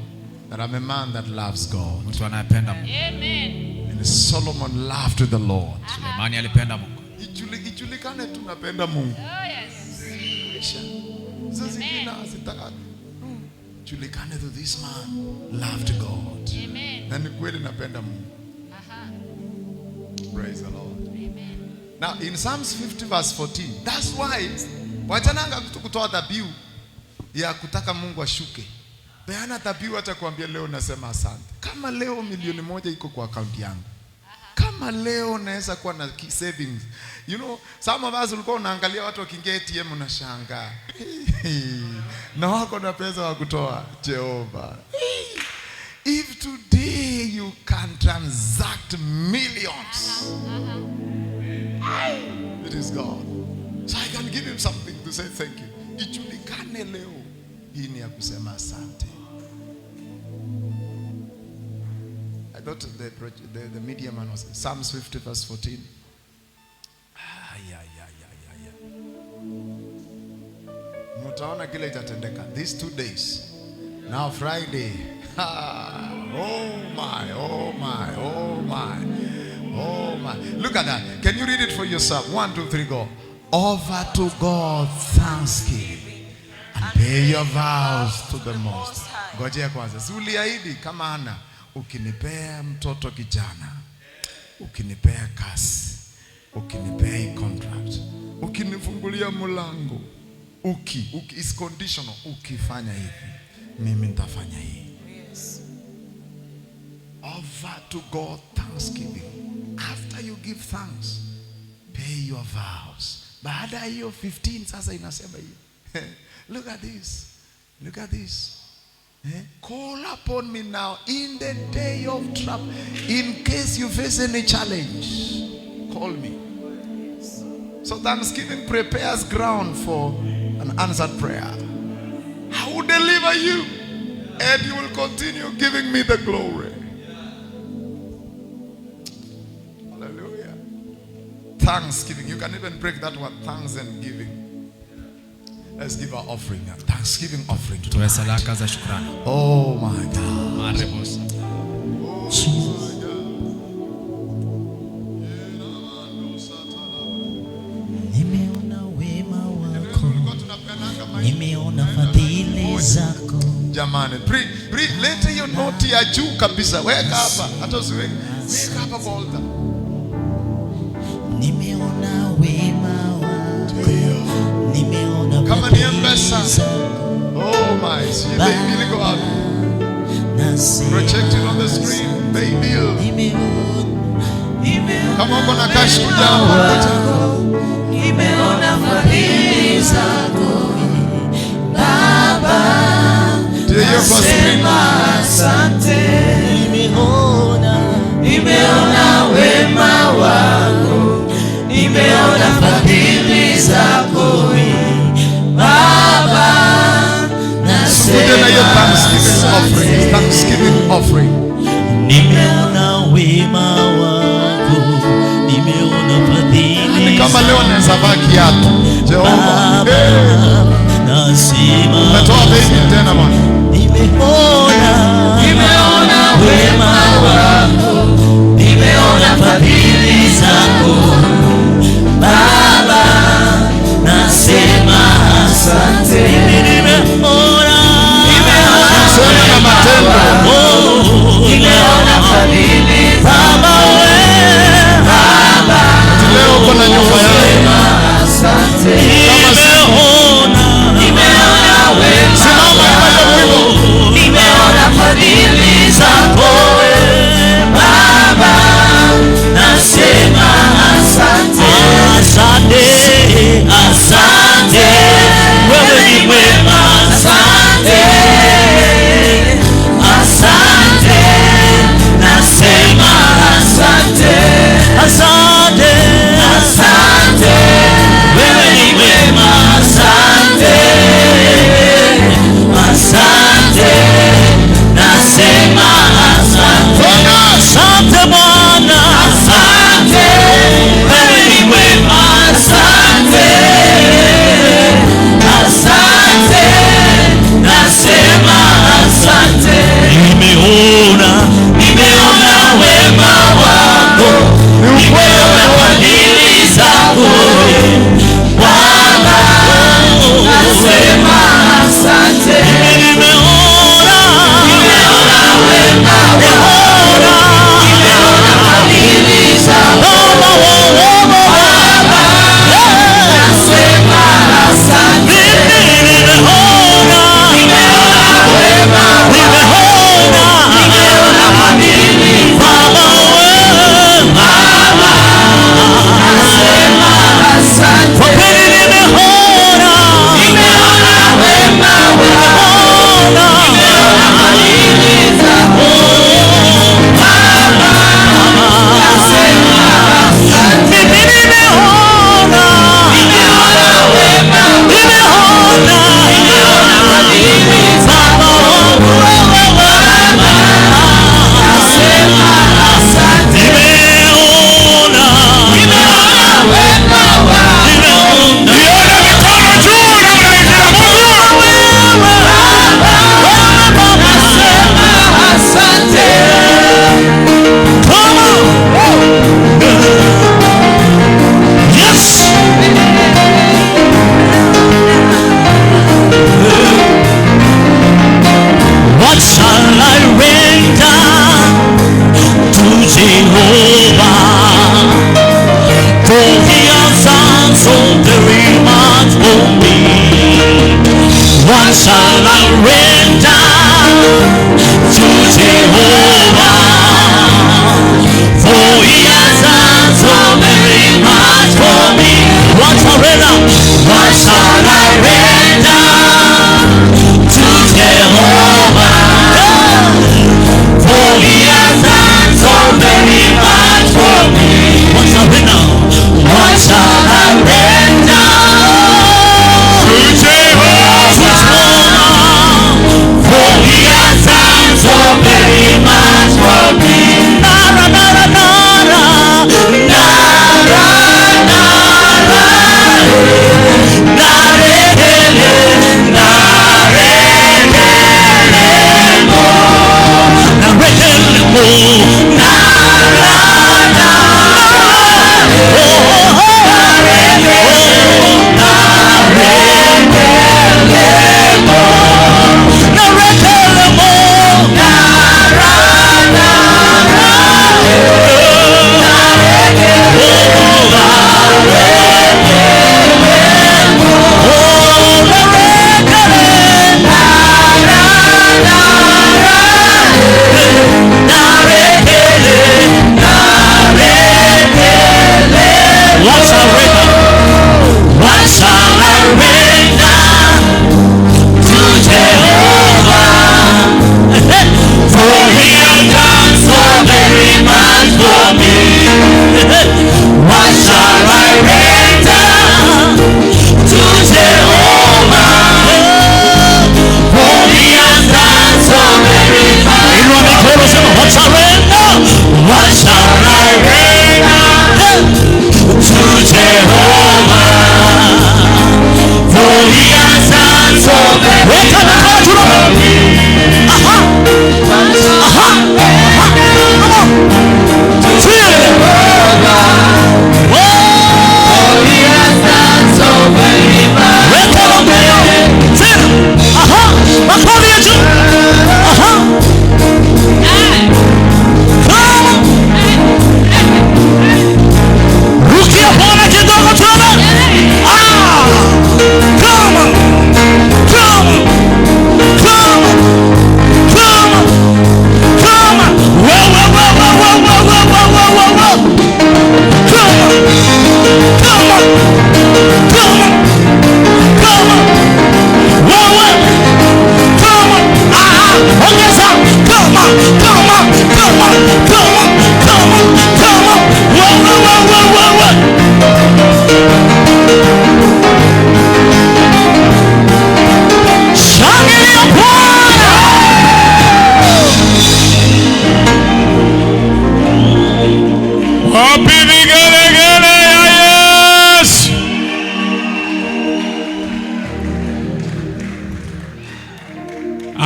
that I'm a man that loves God. Mtu anayependa Mungu. Amen. And Solomon loved the Lord. Sulemani alipenda Mungu. Ijulikane tunapenda Mungu. Oh yes. Zingine zitaka julikane to this man loved God. Amen. Na ni kweli napenda Mungu. Praise the Lord. Amen. Now in Psalms 50 verse 14, that's why wachananga kutoa dhabihu ya kutaka Mungu ashuke. Peana dhabihu hata kuambia leo nasema asante. Kama leo milioni 1 iko kwa account yangu. Kama leo naweza kuwa na savings. You know, some of us ulikuwa unaangalia watu wakiingia ATM unashangaa. Na wako na pesa wa kutoa. Jehova. If today you can transact millions. It is God. So I can give him something to say thank you. Ijulikane leo. Hii ni ya kusema asante. I thought the media man was Psalms 50 verse 14. Mutaona kile itatendeka these 2 days. Now Friday. Oh my. Look at that. Can you read it for yourself? 1, 2, 3, go. Offer to God thanksgiving and pay your vows to the Most. Ngojea kwanza. Si uliahidi kama Ana, ukinipea mtoto kijana, ukinipea kazi, ukinipea contract, ukinifungulia mlango, is conditional, ukifanya hivi, mimi nitafanya hii. Yes. Offer to God thanksgiving. After you give thanks, pay your vows. Baada hiyo 15 sasa inasema hiyo. Look at this. Look at this. Call upon me now in the day of trouble. In case you face any challenge, call me. So thanksgiving prepares ground for an answered prayer. I will deliver you, and you will continue giving me the glory. Hallelujah. Thanksgiving. You can even break that word, thanks and giving. Let's give our offering now. Thanksgiving offering. Oh my God. Nimeona wema wako, nimeona fadhili zako. Jamani, lete hiyo noti ya juu kabisa. Weka hapa, hata usiweke. Weka hapa kwa altar. Nimeona wema wako, nimeona kama ni M-Pesa. Oh my, see baby, go out. Project it on the screen, baby. Kama uko na cash kuja hapa. Nimeona fadhili zako Baba. Nasema asante. Nimeona wema wako, nimeona fadhili zako Baba. Nasema Thanksgiving offering. Nimeona wema wako, nimeona fadhili. Kama leo naweza vaa kiatu. Jehova. Nasema umetoa baby tena bwana. Nimeona wema wako, nimeona fadhili zako Baba, nasema asante. Nimeona Sema na matendo. nimeona fadhili Baba, wewe Baba, Leo uko na nyumba yako. asante. Nimeona wema wako, nimeona fadhili zako Baba, nasema asante. Asante, asante, wewe ni mwema. Asante, asante, nasema asante. Asante, asante, wewe ni mwema. Asante, asante, nasema asante. Asante Bwana, asante, wewe ni mwema. Asante, asante, nasema asante. Nimeona wema wako, nimeona fadhili zako Bwana, nasema asante. Nimeona wema wako, nimeona fadhili zako Baba, nasema asante. Nimeona wema wako, nimeona fadhili Baba, nasema asante. Kwa kweli nimeona wema wako, nimeona fadhili zako Baba, nasema asante. Nimeona wema wako, nimeona fadhili zako Baba, nasema asante. Nimeona wema wako, nimeona mikono juu na mnaingia Baba, nasema asante. Come on. Yes. What shall I render to Jehovah? For he has done so very much for me. What shall I render to Jehovah? For he has done so very much for me. What shall I render? What shall I render to Jehovah? For he has done so very much for me. What shall I render? What shall I render to Jehovah? For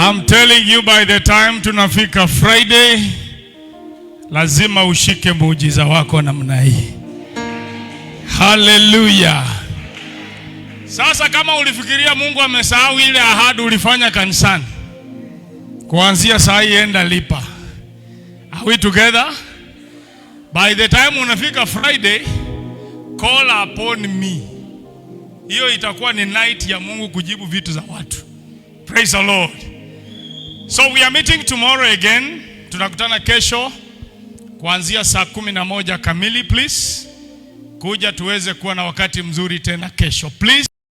I'm telling you, by the time tunafika Friday, lazima ushike muujiza wako namna hii. Hallelujah. Sasa kama ulifikiria Mungu amesahau ile ahadi ulifanya kanisani, kuanzia saa hii enda lipa. Are we together? By the time unafika Friday, call upon me. Hiyo itakuwa ni night ya Mungu kujibu vitu za watu. Praise the Lord. So we are meeting tomorrow again. Tunakutana kesho kuanzia saa 11 kamili. Please kuja tuweze kuwa na wakati mzuri tena kesho. Please.